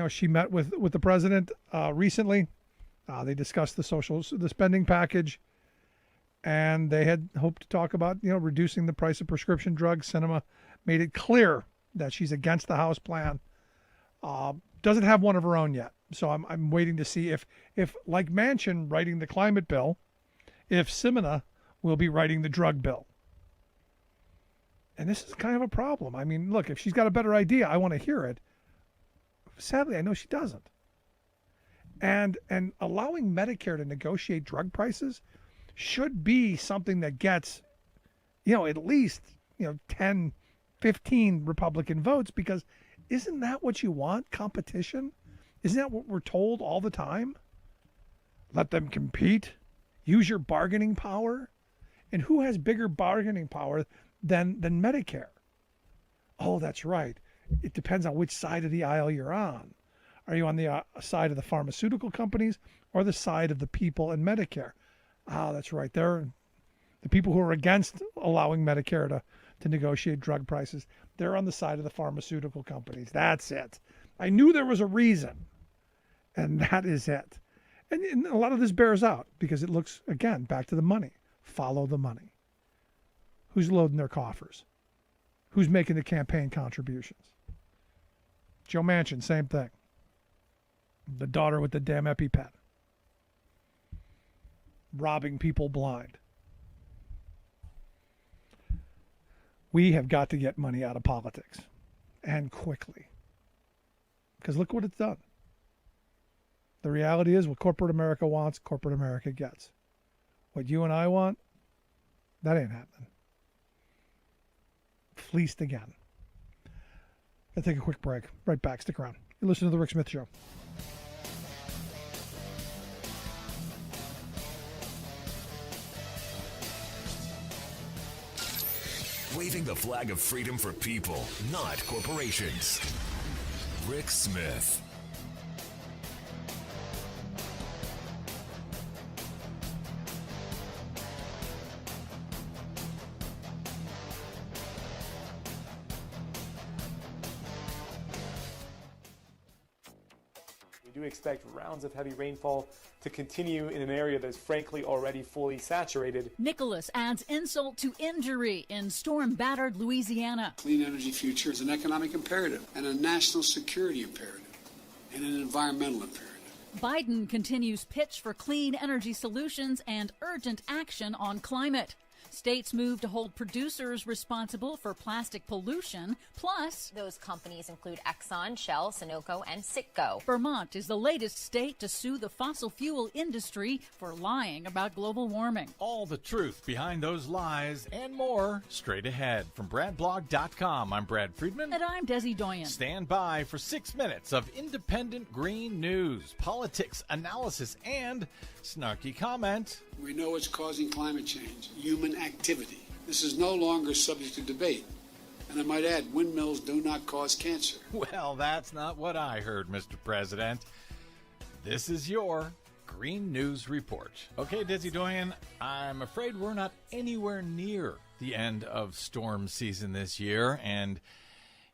she met with the president recently. They discussed the spending package. And they had hoped to talk about, reducing the price of prescription drugs. Sinema made it clear that she's against the House plan. Doesn't have one of her own yet. So I'm waiting to see if like Manchin writing the climate bill, if Simina will be writing the drug bill. And this is kind of a problem. I mean, look, if she's got a better idea, I want to hear it. Sadly, I know she doesn't. And allowing Medicare to negotiate drug prices should be something that gets, at least, 10, 15 Republican votes, because isn't that what you want? Competition? Isn't that what we're told all the time? Let them compete. Use your bargaining power. And who has bigger bargaining power than Medicare? Oh, that's right. It depends on which side of the aisle you're on. Are you on the side of the pharmaceutical companies or the side of the people in Medicare? Oh, that's right. They're the people who are against allowing Medicare to negotiate drug prices. They're on the side of the pharmaceutical companies. That's it. I knew there was a reason, and that is it. And a lot of this bears out because it looks, again, back to the money. Follow the money. Who's loading their coffers? Who's making the campaign contributions? Joe Manchin, same thing. The daughter with the damn EpiPen. Robbing people blind. We have got to get money out of politics, and quickly. Because look what it's done. The reality is what corporate America wants, corporate America gets. What you and I want, that ain't happening. Fleeced again. I'll take a quick break. Right back. Stick around. You listen to The Rick Smith Show. waving the flag of freedom for people, not corporations. Rick Smith. We do expect rounds of heavy rainfall to continue in an area that is frankly already fully saturated. Nicholas adds insult to injury in storm-battered Louisiana. Clean energy future is an economic imperative and a national security imperative and an environmental imperative. Biden continues pitch for clean energy solutions and urgent action on climate. States move to hold producers responsible for plastic pollution, plus those companies include Exxon, Shell, Sunoco, and Citgo. Vermont is the latest state to sue the fossil fuel industry for lying about global warming. All the truth behind those lies and more straight ahead. From BradBlog.com, I'm Brad Friedman. And I'm Desi Doyen. Stand by for 6 minutes of independent green news, politics, analysis, and snarky comment. We know what's causing climate change, human activity. This is no longer subject to debate. And I might add, windmills do not cause cancer. Well, that's not what I heard, Mr. President. This is your Green News Report. Okay, Desi Doyen, I'm afraid we're not anywhere near the end of storm season this year, and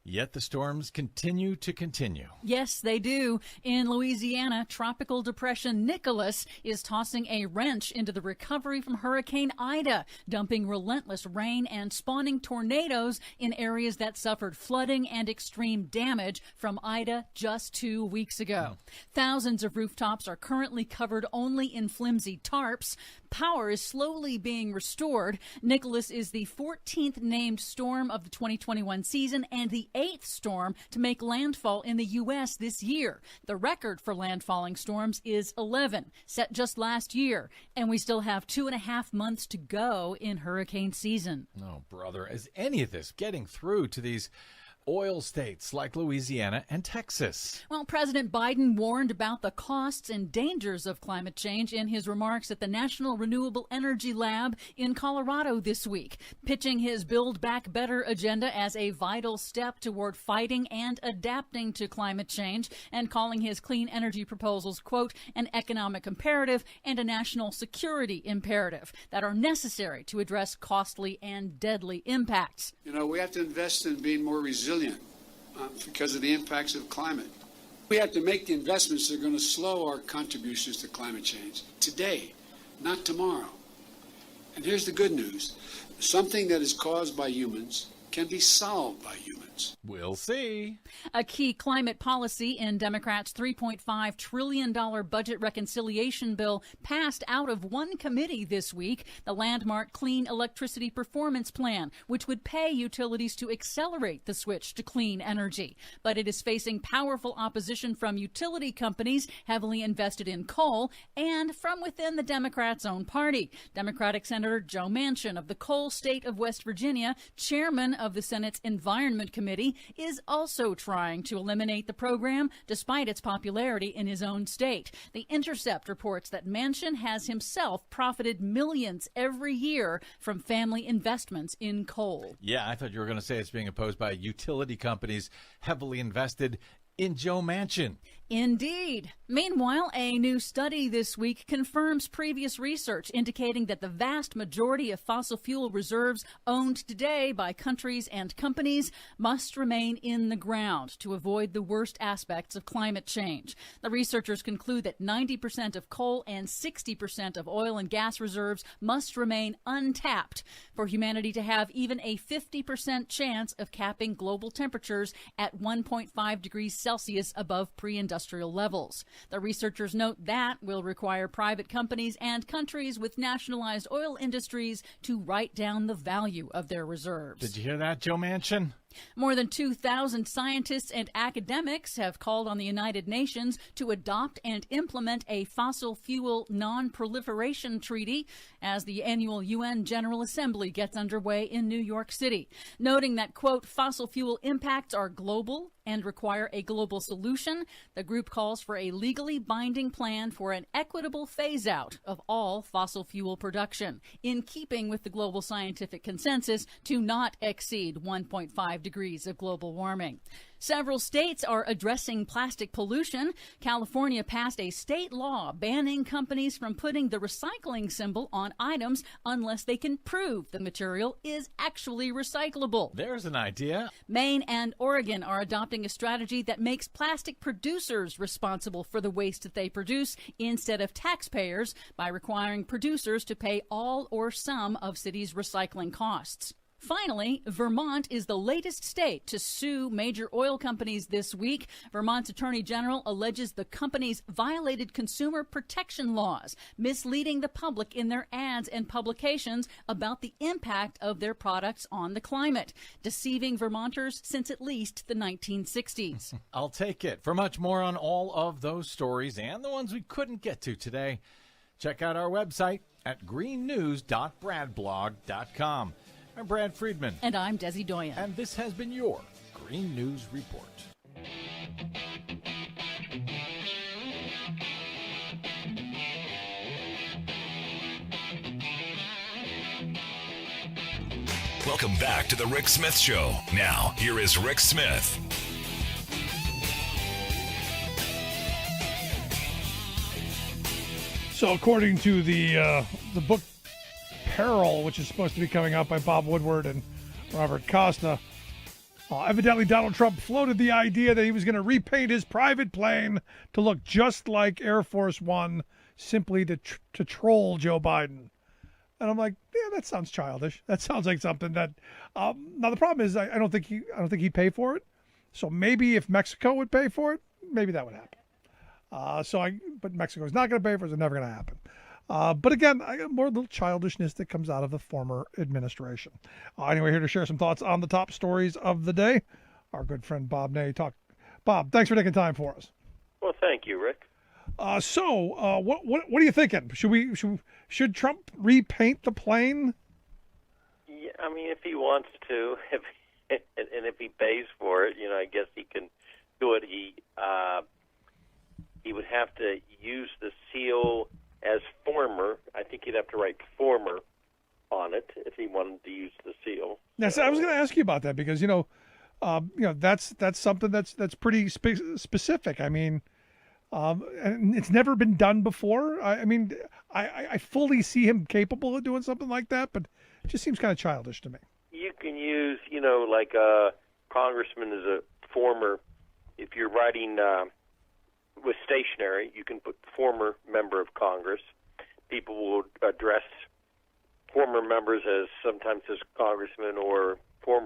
yet the storms continue to continue. Yes, they do. In Louisiana, Tropical Depression Nicholas is tossing a wrench into the recovery from Hurricane Ida, dumping relentless rain and spawning tornadoes in areas that suffered flooding and extreme damage from Ida just 2 weeks ago. Thousands of rooftops are currently covered only in flimsy tarps. Power is slowly being restored. Nicholas is the 14th named storm of the 2021 season and the 8th storm to make landfall in the U.S. this year. The record for landfalling storms is 11, set just last year, and we still have 2.5 months to go in hurricane season. Oh, brother, is any of this getting through to these oil states like Louisiana and Texas? Well, President Biden warned about the costs and dangers of climate change in his remarks at the National Renewable Energy Lab in Colorado this week, pitching his Build Back Better agenda as a vital step toward fighting and adapting to climate change, and calling his clean energy proposals, quote, an economic imperative and a national security imperative that are necessary to address costly and deadly impacts. You know, we have to invest in being more resilient because of the impacts of climate. We have to make the investments that are going to slow our contributions to climate change today, not tomorrow. And here's the good news. Something that is caused by humans can be solved by humans. We'll see. A key climate policy in Democrats' $3.5 trillion budget reconciliation bill passed out of one committee this week, the landmark Clean Electricity Performance Plan, which would pay utilities to accelerate the switch to clean energy. But it is facing powerful opposition from utility companies heavily invested in coal and from within the Democrats' own party. Democratic Senator Joe Manchin of the coal state of West Virginia, chairman of the Senate's Environment Committee, is also trying to eliminate the program despite its popularity in his own state. The Intercept reports that Manchin has himself profited millions every year from family investments in coal. Yeah, I thought you were going to say it's being opposed by utility companies heavily invested in Joe Manchin. Indeed. Meanwhile, a new study this week confirms previous research indicating that the vast majority of fossil fuel reserves owned today by countries and companies must remain in the ground to avoid the worst aspects of climate change. The researchers conclude that 90% of coal and 60% of oil and gas reserves must remain untapped for humanity to have even a 50% chance of capping global temperatures at 1.5 degrees Celsius above pre-industrial levels. The researchers note that will require private companies and countries with nationalized oil industries to write down the value of their reserves. Did you hear that, Joe Manchin? More than 2,000 scientists and academics have called on the United Nations to adopt and implement a fossil fuel non-proliferation treaty as the annual UN General Assembly gets underway in New York City, noting that, quote, fossil fuel impacts are global and require a global solution. The group calls for a legally binding plan for an equitable phase-out of all fossil fuel production, in keeping with the global scientific consensus to not exceed 1.5 degrees of global warming. Several states are addressing plastic pollution. California passed a state law banning companies from putting the recycling symbol on items unless they can prove the material is actually recyclable. There's an idea. Maine and Oregon are adopting a strategy that makes plastic producers responsible for the waste that they produce instead of taxpayers by requiring producers to pay all or some of cities' recycling costs. Finally, Vermont is the latest state to sue major oil companies this week. Vermont's Attorney General alleges the companies violated consumer protection laws, misleading the public in their ads and publications about the impact of their products on the climate, deceiving Vermonters since at least the 1960s. I'll take it. For much more on all of those stories and the ones we couldn't get to today, check out our website at greennews.bradblog.com. I'm Brad Friedman. And I'm Desi Doyen. And this has been your Green News Report. Welcome back to the Rick Smith Show. Now, here is Rick Smith. So according to the book Peril, which is supposed to be coming out by Bob Woodward and Robert Costa, evidently Donald Trump floated the idea that he was going to repaint his private plane to look just like Air Force One, simply to troll Joe Biden. And I'm like, yeah, that sounds childish. That sounds like something that. Now the problem is, I don't think he'd pay for it. So maybe if Mexico would pay for it, maybe that would happen. But Mexico's not going to pay for it. It's never going to happen. But again, I got more little childishness that comes out of the former administration. Anyway, here to share some thoughts on the top stories of the day, our good friend Bob Ney. Bob, thanks for taking time for us. Well, thank you, Rick. What are you thinking? Should Trump repaint the plane? Yeah, I mean, if he wants to, and if he pays for it, I guess he can do it. He would have to use the seal as former. I think he'd have to write former on it if he wanted to use the seal. Yes, I was going to ask you about that because that's something that's pretty specific. I mean, and it's never been done before. I fully see him capable of doing something like that, but it just seems kind of childish to me. You can use, like a congressman is a former. If you're writing with stationery, you can put former member of Congress. People will address former members sometimes as congressmen or,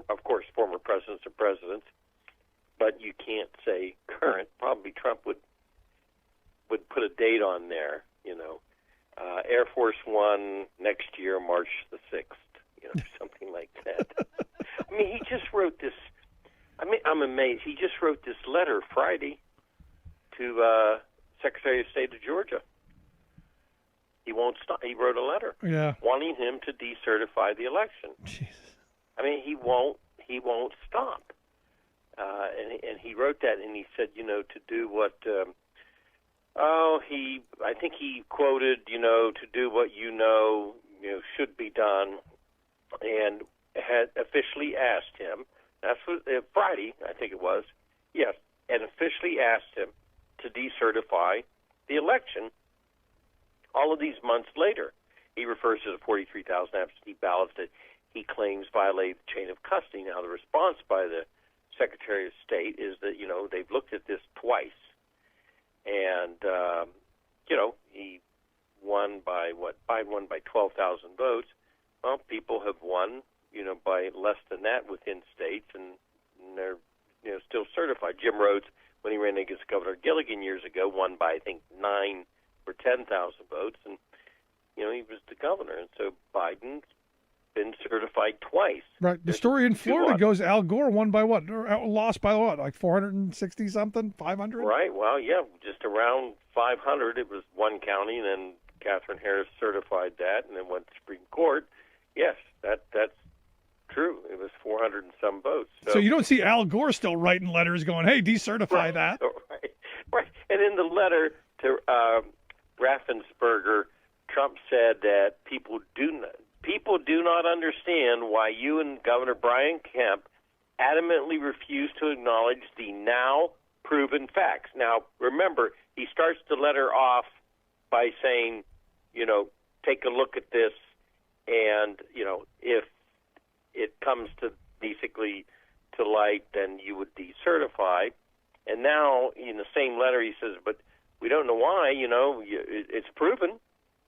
of course, former presidents or presidents. But you can't say current. Probably Trump would put a date on there. Air Force One next year, March the 6th. Something like that. I mean, he just wrote this. I'm amazed. He just wrote this letter Friday to Secretary of State of Georgia. He won't stop. He wrote a letter wanting him to decertify the election. Jesus. I mean, he won't stop. And he wrote that, and he said, to do what. I think he quoted, to do what should be done, and had officially asked him. That's what Friday, I think it was. Yes, and officially asked him to decertify the election. All of these months later, he refers to the 43,000 absentee ballots that he claims violate the chain of custody. Now, the response by the Secretary of State is that, they've looked at this twice. And, he won by Biden won by 12,000 votes. Well, people have won, by less than that within states, and they're, still certified. Jim Rhodes, when he ran against Governor Gilligan years ago, won by, I think, 9 or 10,000 votes, and, he was the governor. And so Biden been certified twice. Right. The story in Florida goes Al Gore won by what? Or lost by what? Like 460 something? 500? Right. Well, yeah, just around 500. It was one county, and then Catherine Harris certified that, and then went to Supreme Court. Yes, that's true. It was 400 and some votes. So you don't see Al Gore still writing letters going, "Hey, decertify that." Right. And in the letter to Raffensperger, Trump said that people do not understand why you and Governor Brian Kemp adamantly refuse to acknowledge the now proven facts. Now, remember, he starts the letter off by saying, take a look at this, and, if it comes to basically to light, then you would decertify. And now, in the same letter, he says, but we don't know why, it's proven,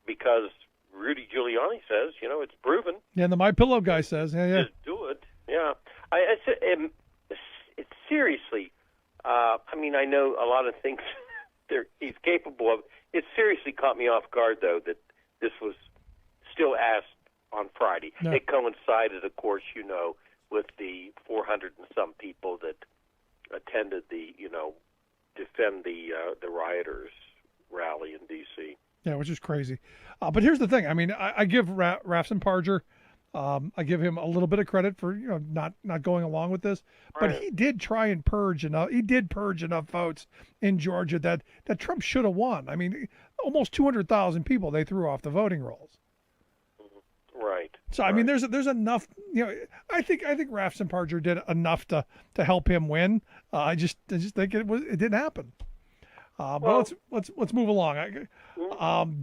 because Rudy Giuliani says, it's proven. Yeah, and the MyPillow guy says, yeah. Just do it. Yeah. It's seriously, I know a lot of things he's capable of. It seriously caught me off guard, though, that this was still asked on Friday. No. It coincided, of course, with the 400 and some people that attended the, defend the rioters rally in D.C. Yeah, which is crazy. But here's the thing. I give Raffensperger, I give him a little bit of credit for not going along with this, but he did try and purge enough. He did purge enough votes in Georgia that Trump should have won. Almost 200,000 people they threw off the voting rolls. Right. So there's enough. I think Raffensperger did enough to help him win. I just think it didn't happen. But let's move along.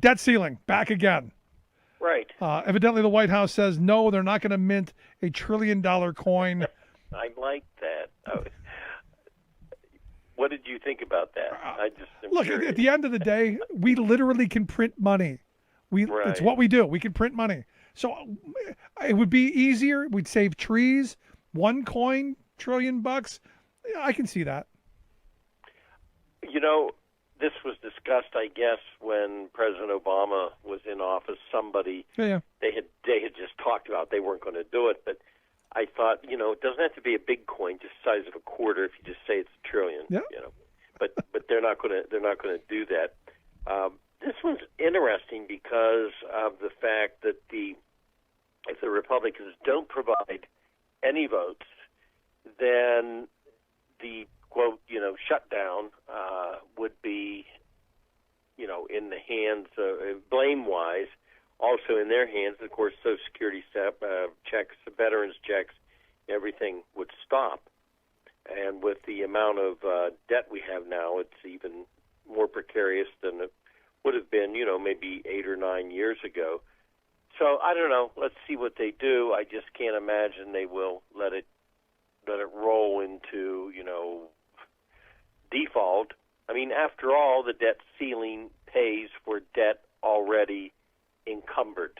Debt ceiling back again. Right. Evidently, the White House says no, they're not going to mint $1 trillion coin. I like that. What did you think about that? Look, at the end of the day, we literally can print money. It's what we do. We can print money. So it would be easier. We'd save trees. One coin, $1 trillion. I can see that. This was discussed, I guess, when President Obama was in office. Somebody they had just talked about they weren't going to do it, but I thought, it doesn't have to be a big coin, just the size of a quarter. If you just say it's $1 trillion, but they're not going to do that. This one's interesting because of the fact that if the Republicans don't provide any votes, then the quote, shutdown would be, in the hands, blame-wise, also in their hands. Of course, Social Security checks, veterans checks, everything would stop. And with the amount of debt we have now, it's even more precarious than it would have been, maybe 8 or 9 years ago. So I don't know. Let's see what they do. I just can't imagine they will let it roll into, default. After all, the debt ceiling pays for debt already encumbered.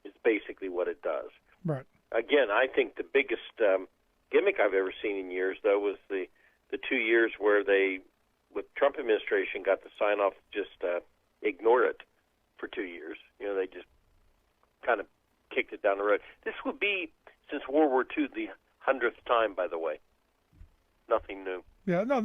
Is basically what it does. Right. Again, I think the biggest gimmick I've ever seen in years, though, was the 2 years where they, with Trump administration, got the sign off, just ignore it for 2 years. They just kind of kicked it down the road. This would be, since World War II, the 100th time, by the way. Nothing new. Yeah, no,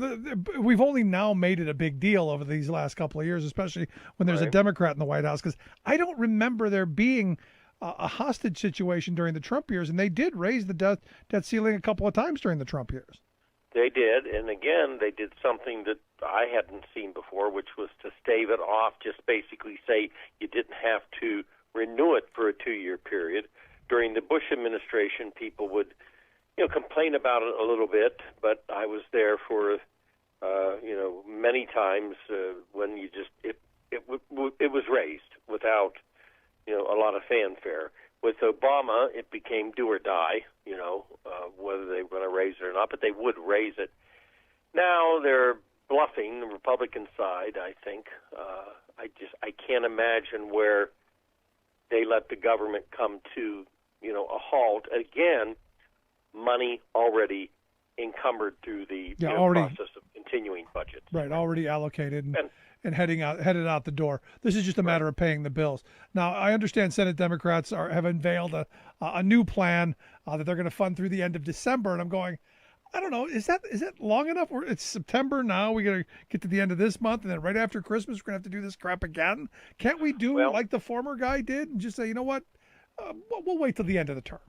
we've only now made it a big deal over these last couple of years, especially when there's a Democrat in the White House, because I don't remember there being a hostage situation during the Trump years, and they did raise the debt ceiling a couple of times during the Trump years. They did, and again, they did something that I hadn't seen before, which was to stave it off, just basically say you didn't have to renew it for a 2-year period. During the Bush administration, people would complain about it a little bit, but I was there for, many times when you just it was raised without, a lot of fanfare. With Obama, it became do or die, whether they were going to raise it or not, but they would raise it. Now they're bluffing, the Republican side, I think. I can't imagine where they let the government come to, a halt. Again, money already encumbered through the process of continuing budget. Right, already allocated and headed out the door. This is just a matter of paying the bills. Now, I understand Senate Democrats have unveiled a new plan that they're going to fund through the end of December, and I'm going, I don't know, is that long enough? It's September now. We got to get to the end of this month, and then right after Christmas, we're going to have to do this crap again. Can't we do like the former guy did and just say, you know what, we'll wait till the end of the term?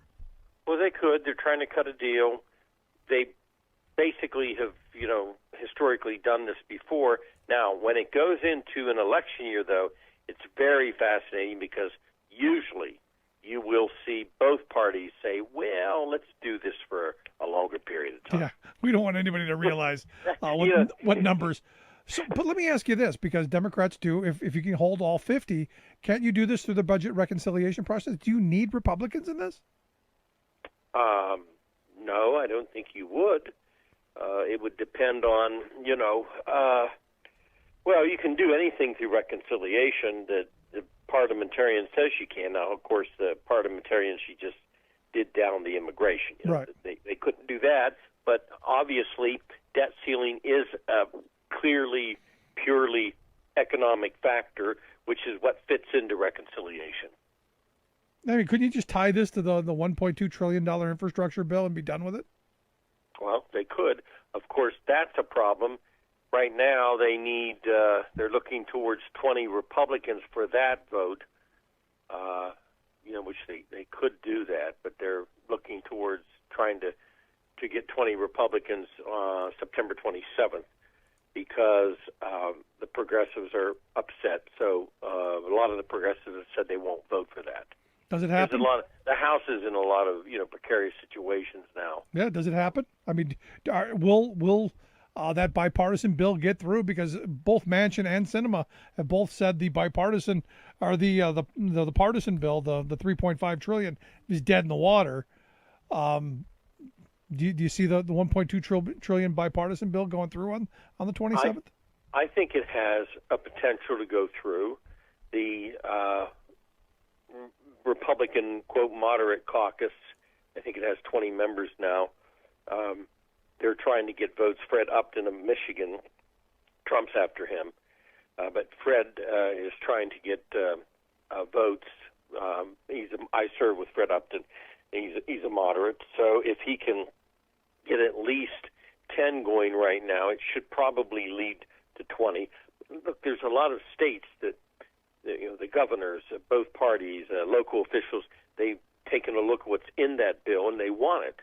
Well, they could. They're trying to cut a deal. They basically have, historically done this before. Now, when it goes into an election year, though, it's very fascinating because usually you will see both parties say, well, let's do this for a longer period of time. Yeah, we don't want anybody to realize what numbers. So, but let me ask you this, because Democrats do, if you can hold all 50, can't you do this through the budget reconciliation process? Do you need Republicans in this? No, I don't think you would. It would depend on, well, you can do anything through reconciliation that the parliamentarian says you can. Now, of course, the parliamentarian, she just did down the immigration. Right. They couldn't do that, but obviously debt ceiling is a clearly, purely economic factor, which is what fits into reconciliation. I mean, couldn't you just tie this to the $1.2 trillion infrastructure bill and be done with it? Well, they could. Of course, that's a problem. Right now, they're looking towards 20 Republicans for that vote, which they could do that, but they're looking towards trying to get 20 Republicans September 27th because the progressives are upset. So a lot of the progressives have said they won't vote for that. Does it happen? The House is in a lot of precarious situations now. Yeah, does it happen? I mean, will that bipartisan bill get through? Because both Manchin and Sinema have both said the bipartisan or the partisan bill, the $3.5 trillion, is dead in the water. Do you see the $1.2 trillion bipartisan bill going through on the 27th? I think it has a potential to go through. The Republican, quote, moderate caucus, I think it has 20 members now. They're trying to get votes. Fred Upton of Michigan, Trump's after him. But Fred is trying to get votes. I serve with Fred Upton. He's a moderate. So if he can get at least 10 going right now, it should probably lead to 20. Look, there's a lot of states that the governors of both parties, local officials, they've taken a look at what's in that bill, and they want it.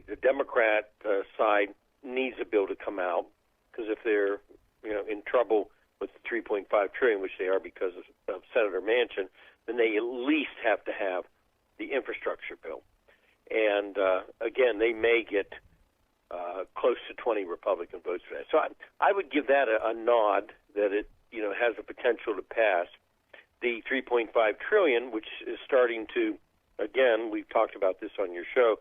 The Democrat side needs a bill to come out because if they're in trouble with the $3.5 trillion, which they are because of Senator Manchin, then they at least have to have the infrastructure bill. And again, they may get close to 20 Republican votes for that. So I would give that a nod that it has the potential to pass. The $3.5 trillion, which is starting to, again, we've talked about this on your show,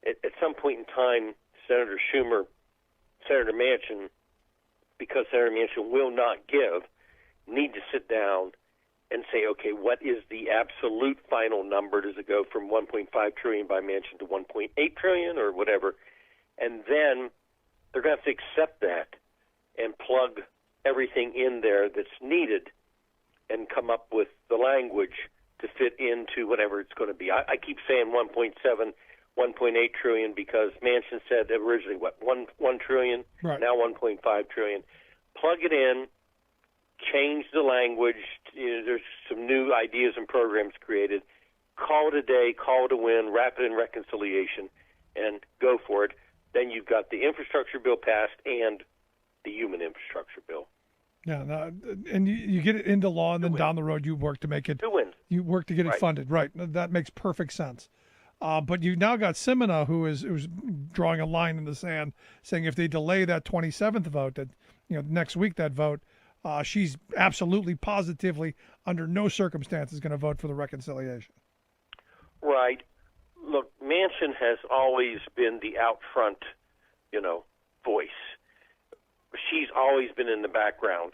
at some point in time, Senator Schumer, Senator Manchin, because Senator Manchin will not give, need to sit down and say, okay, what is the absolute final number? Does it go from $1.5 trillion by Manchin to $1.8 trillion or whatever? And then they're going to have to accept that and plug everything in there that's needed and come up with the language to fit into whatever it's going to be. I keep saying 1.7, 1.8 trillion because Manchin said originally, 1 trillion, right. Now 1.5 trillion. Plug it in, change the language. There's some new ideas and programs created. Call it a day, call it a win, wrap it in reconciliation, and go for it. Then you've got the infrastructure bill passed and the human infrastructure bill. Yeah, and you get it into law, and then down the road you work to make it. 2 wins. You work to get it funded, right? That makes perfect sense. But you've now got Sinema, who's drawing a line in the sand, saying if they delay that 27th vote, that next week that vote, she's absolutely, positively, under no circumstances going to vote for the reconciliation. Right. Look, Manchin has always been the out front, voice. She's always been in the background,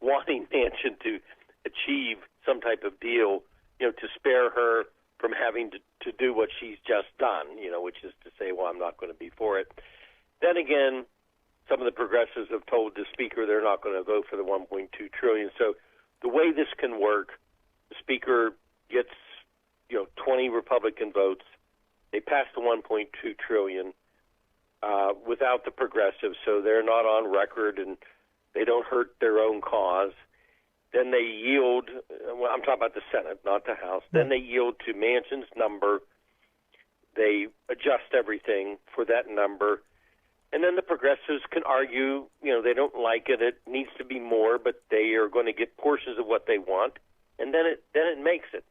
wanting Manchin to achieve some type of deal, to spare her from having to do what she's just done, which is to say, well, I'm not going to be for it. Then again, some of the progressives have told the Speaker they're not going to vote for the $1.2 trillion. So the way this can work, the Speaker gets 20 Republican votes. They pass the $1.2 trillion without the progressives, so they're not on record and they don't hurt their own cause. Then they yield. Well, I'm talking about the Senate, not the House. Then they yield to Manchin's number. They adjust everything for that number. And then the progressives can argue, they don't like it. It needs to be more, but they are going to get portions of what they want. And then it makes it.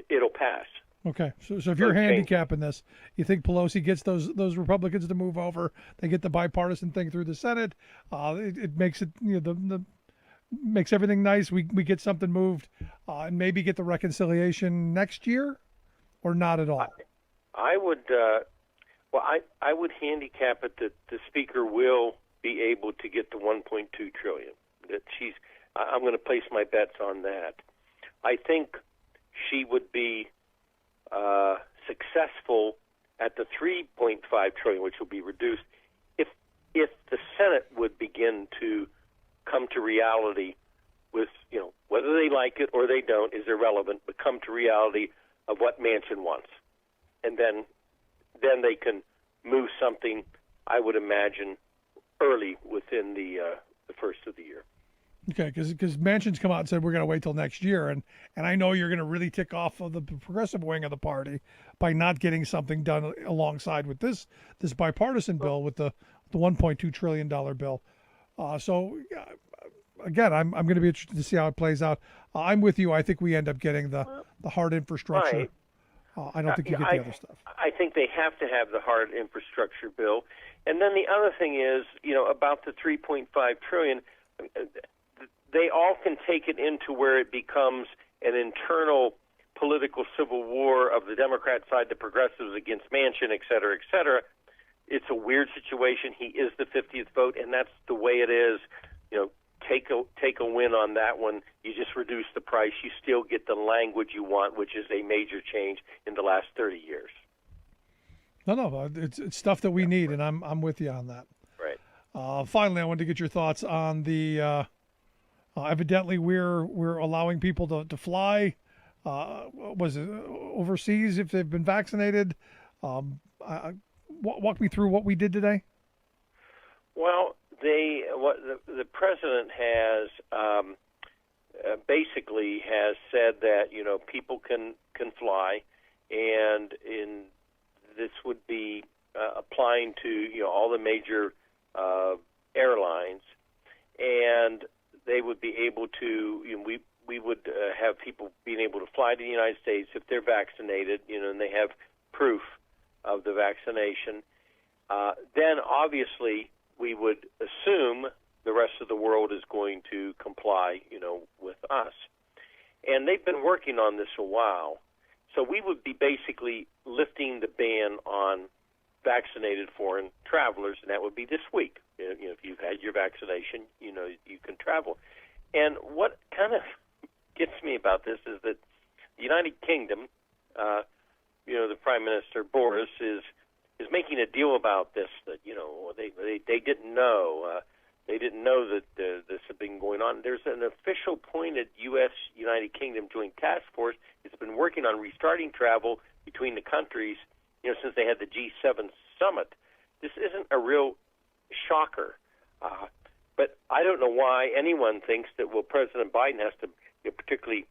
It'll pass. Okay, so if you're handicapping this, you think Pelosi gets those Republicans to move over? They get the bipartisan thing through the Senate. It makes it makes everything nice. We get something moved, and maybe get the reconciliation next year, or not at all. I would. I would handicap it that the Speaker will be able to get the $1.2 trillion. I'm going to place my bets on that. I think she would be successful at the $3.5 trillion, which will be reduced, if the Senate would begin to come to reality with, whether they like it or they don't is irrelevant, but come to reality of what Manchin wants, and then they can move something, I would imagine, early within the first of the year. Okay, because Manchin's come out and said we're going to wait till next year, and I know you're going to really tick off of the progressive wing of the party by not getting something done alongside with this bipartisan bill with the $1.2 trillion bill. So again, I'm going to be interested to see how it plays out. I'm with you. I think we end up getting the hard infrastructure. Right. I don't think you get the other stuff. I think they have to have the hard infrastructure bill, and then the other thing is, about the $3.5 trillion. They all can take it into where it becomes an internal political civil war of the Democrat side, the progressives against Manchin, et cetera, et cetera. It's a weird situation. He is the 50th vote, and that's the way it is. Take a win on that one. You just reduce the price. You still get the language you want, which is a major change in the last 30 years. No, it's stuff that we need, and I'm with you on that. Right. Finally, I wanted to get your thoughts on the. Evidently, we're allowing people to fly. Was it overseas if they've been vaccinated? Walk me through what we did today. Well, the president has basically has said that people can fly, and this would be applying to all the major airlines, and they would be able to. We would have people being able to fly to the United States if they're vaccinated, and they have proof of the vaccination. Then obviously we would assume the rest of the world is going to comply, with us. And they've been working on this a while. So we would be basically lifting the ban on vaccinated foreign travelers, and that would be this week. If you've had your vaccination, you can travel. And what kind of gets me about this is that the United Kingdom, the Prime Minister Boris is making a deal about this. That they didn't know. They didn't know that this had been going on. There's an official appointed U.S. United Kingdom Joint Task Force. It's been working on restarting travel between the countries, since they had the G7 summit. This isn't a real shocker. But I don't know why anyone thinks that, President Biden has to, particularly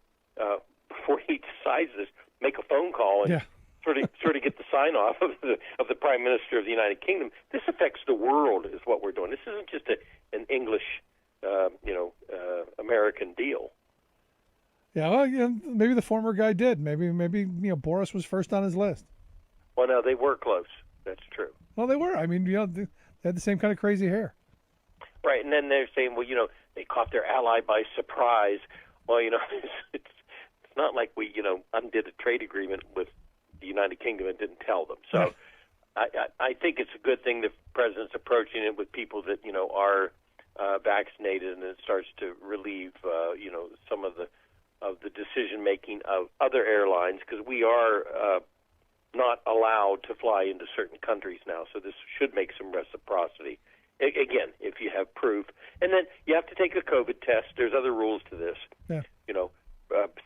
before he decides this, make a phone call and sort of get the sign off of the Prime Minister of the United Kingdom. This affects the world, is what we're doing. This isn't just an English, American deal. Yeah, well, maybe the former guy did. Maybe Boris was first on his list. Well, no, they were close. That's true. Well, they were. I mean, they had the same kind of crazy hair. Right, and then they're saying, they caught their ally by surprise. Well, it's not like we, undid a trade agreement with the United Kingdom and didn't tell them. So I think it's a good thing the president's approaching it with people that, are vaccinated, and it starts to relieve, some of the decision-making of other airlines, because we are not allowed to fly into certain countries now. So this should make some reciprocity. Again, if you have proof. And then you have to take a COVID test. There's other rules to this. Yeah.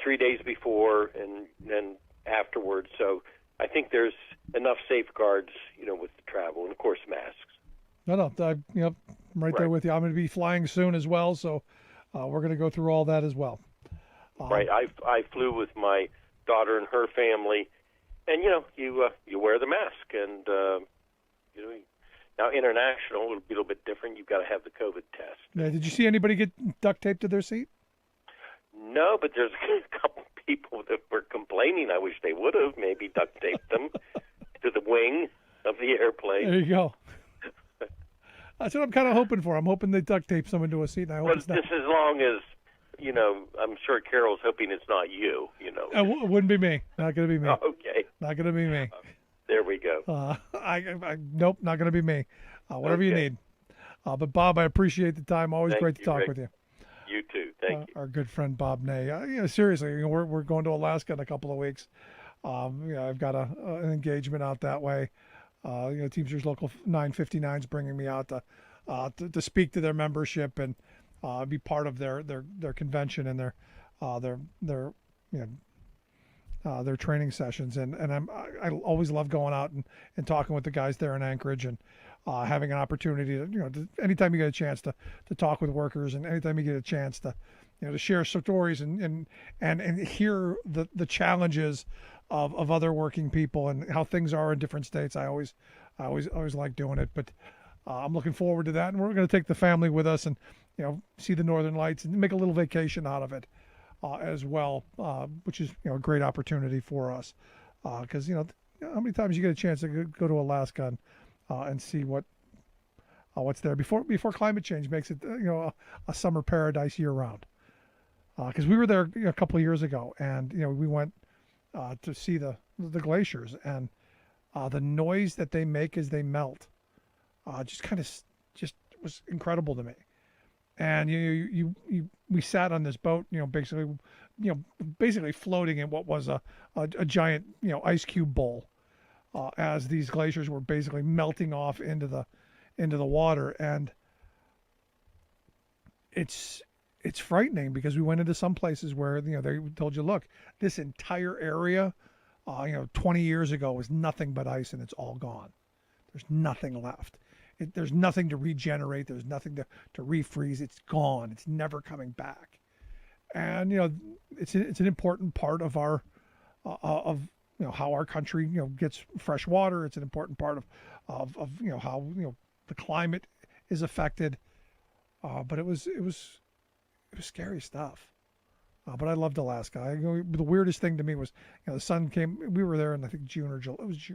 3 days before and then afterwards. So I think there's enough safeguards, with the travel, and of course masks. No, I'm right there with you. I'm going to be flying soon as well, so we're going to go through all that as well. Right. I flew with my daughter and her family, and you wear the mask, and now international will be a little bit different. You've got to have the COVID test. Yeah, did you see anybody get duct taped to their seat? No, but there's a couple people that were complaining. I wish they would have maybe duct taped them to the wing of the airplane. There you go. That's what I'm kind of hoping for. I'm hoping they duct tape someone to a seat, and I hope it's not. Just as long as, I'm sure Carol's hoping it's not you, It wouldn't be me. Not going to be me. Okay. Not going to be me. There we go. Nope, not going to be me. Whatever you need. But Bob, I appreciate the time. Always great to talk with you. You too. Thank you. Our good friend Bob Ney. Seriously, we're going to Alaska in a couple of weeks. I've got an engagement out that way. Teamsters Local 959 is bringing me out to speak to their membership and be part of their convention and their training sessions. And I always love going out and talking with the guys there in Anchorage and having an opportunity to anytime you get a chance to talk with workers, and anytime you get a chance to share stories and hear the challenges of other working people and how things are in different states. I always like doing it, but I'm looking forward to that. And we're going to take the family with us and, see the Northern Lights and make a little vacation out of it as well, which is, a great opportunity for us. Cause how many times you get a chance to go to Alaska and see what's there before climate change makes it, a summer paradise year round. Cause we were there a couple of years ago and, we went, to see the glaciers and the noise that they make as they melt, just was incredible to me. And we sat on this boat, basically floating in what was a giant, ice cube bowl, as these glaciers were basically melting off into the water. And it's frightening because we went into some places where, they told you, look, this entire area, 20 years ago was nothing but ice and it's all gone. There's nothing left. There's nothing to regenerate. There's nothing to refreeze. It's gone. It's never coming back. And, it's an important part of our, how our country, gets fresh water. It's an important part of how, the climate is affected. But it was scary stuff. But I loved Alaska. The weirdest thing to me was, the sun came. We were there in I think June or July. It was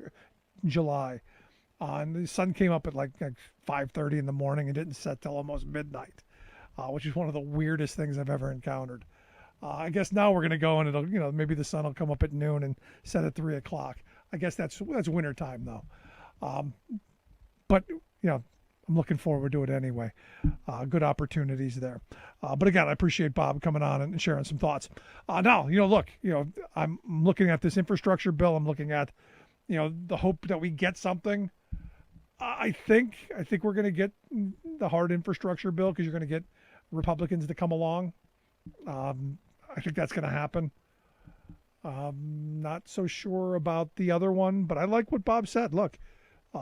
July, and the sun came up at like 5:30 in the morning and didn't set till almost midnight, which is one of the weirdest things I've ever encountered. I guess now we're gonna go and it'll, maybe the sun will come up at noon and set at 3 o'clock. I guess that's winter time though. But I'm looking forward to it anyway. Good opportunities there. But again, I appreciate Bob coming on and sharing some thoughts. Now, look, I'm looking at this infrastructure bill. I'm looking at, the hope that we get something. I think we're going to get the hard infrastructure bill because you're going to get Republicans to come along. I think that's going to happen. Not so sure about the other one, but I like what Bob said. Look,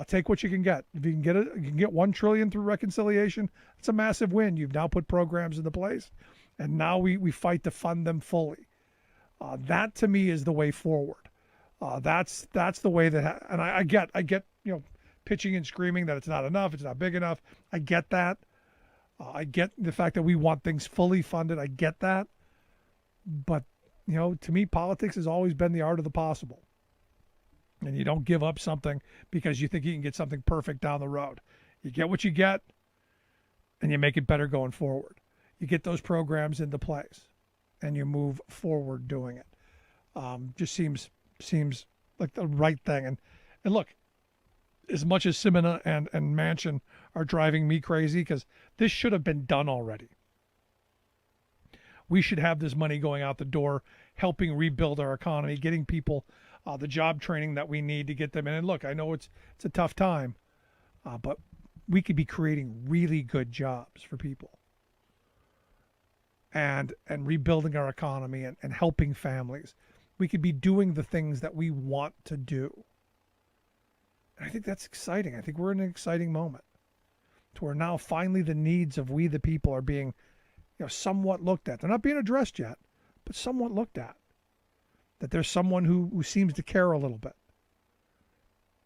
take what you can get. If you can get it, you can get $1 trillion through reconciliation. It's a massive win. You've now put programs into place, and now we fight to fund them fully. That to me is the way forward. That's the way that. And I get pitching and screaming that it's not enough. It's not big enough. I get that. I get the fact that we want things fully funded. I get that. But to me, politics has always been the art of the possible. And you don't give up something because you think you can get something perfect down the road. You get what you get, and you make it better going forward. You get those programs into place, and you move forward doing it. Just seems like the right thing. And look, as much as Simona and Manchin are driving me crazy, because this should have been done already. We should have this money going out the door, helping rebuild our economy, getting people the job training that we need to get them in. And look, I know it's a tough time, but we could be creating really good jobs for people and rebuilding our economy and helping families. We could be doing the things that we want to do. And I think that's exciting. I think we're in an exciting moment to where now finally the needs of we the people are being, somewhat looked at. They're not being addressed yet, but somewhat looked at. That there's someone who seems to care a little bit.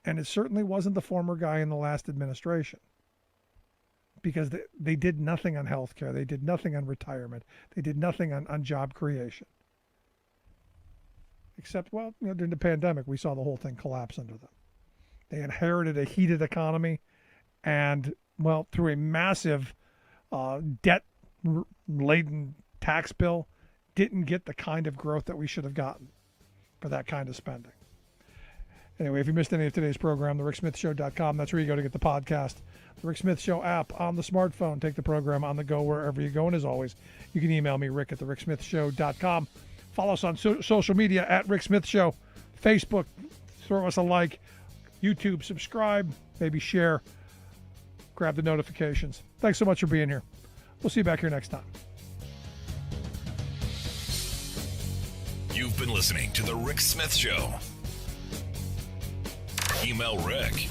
And it certainly wasn't the former guy in the last administration. Because they did nothing on health care. They did nothing on retirement. They did nothing on job creation. Except, during the pandemic, we saw the whole thing collapse under them. They inherited a heated economy and, through a massive debt-laden tax bill, didn't get the kind of growth that we should have gotten for that kind of spending. Anyway, if you missed any of today's program, thericksmithshow.com, that's where you go to get the podcast. The Rick Smith Show app on the smartphone. Take the program on the go wherever you go. And as always, you can email me, Rick at thericksmithshow.com. Follow us on social media at Rick Smith Show. Facebook, throw us a like. YouTube, subscribe, maybe share. Grab the notifications. Thanks so much for being here. We'll see you back here next time. You've been listening to The Rick Smith Show. Email Rick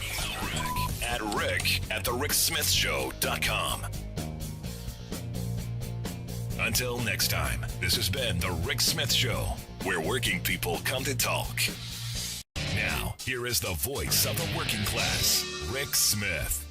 at rick@thericksmithshow.com. Until next time, this has been The Rick Smith Show, where working people come to talk. Now, here is the voice of the working class, Rick Smith.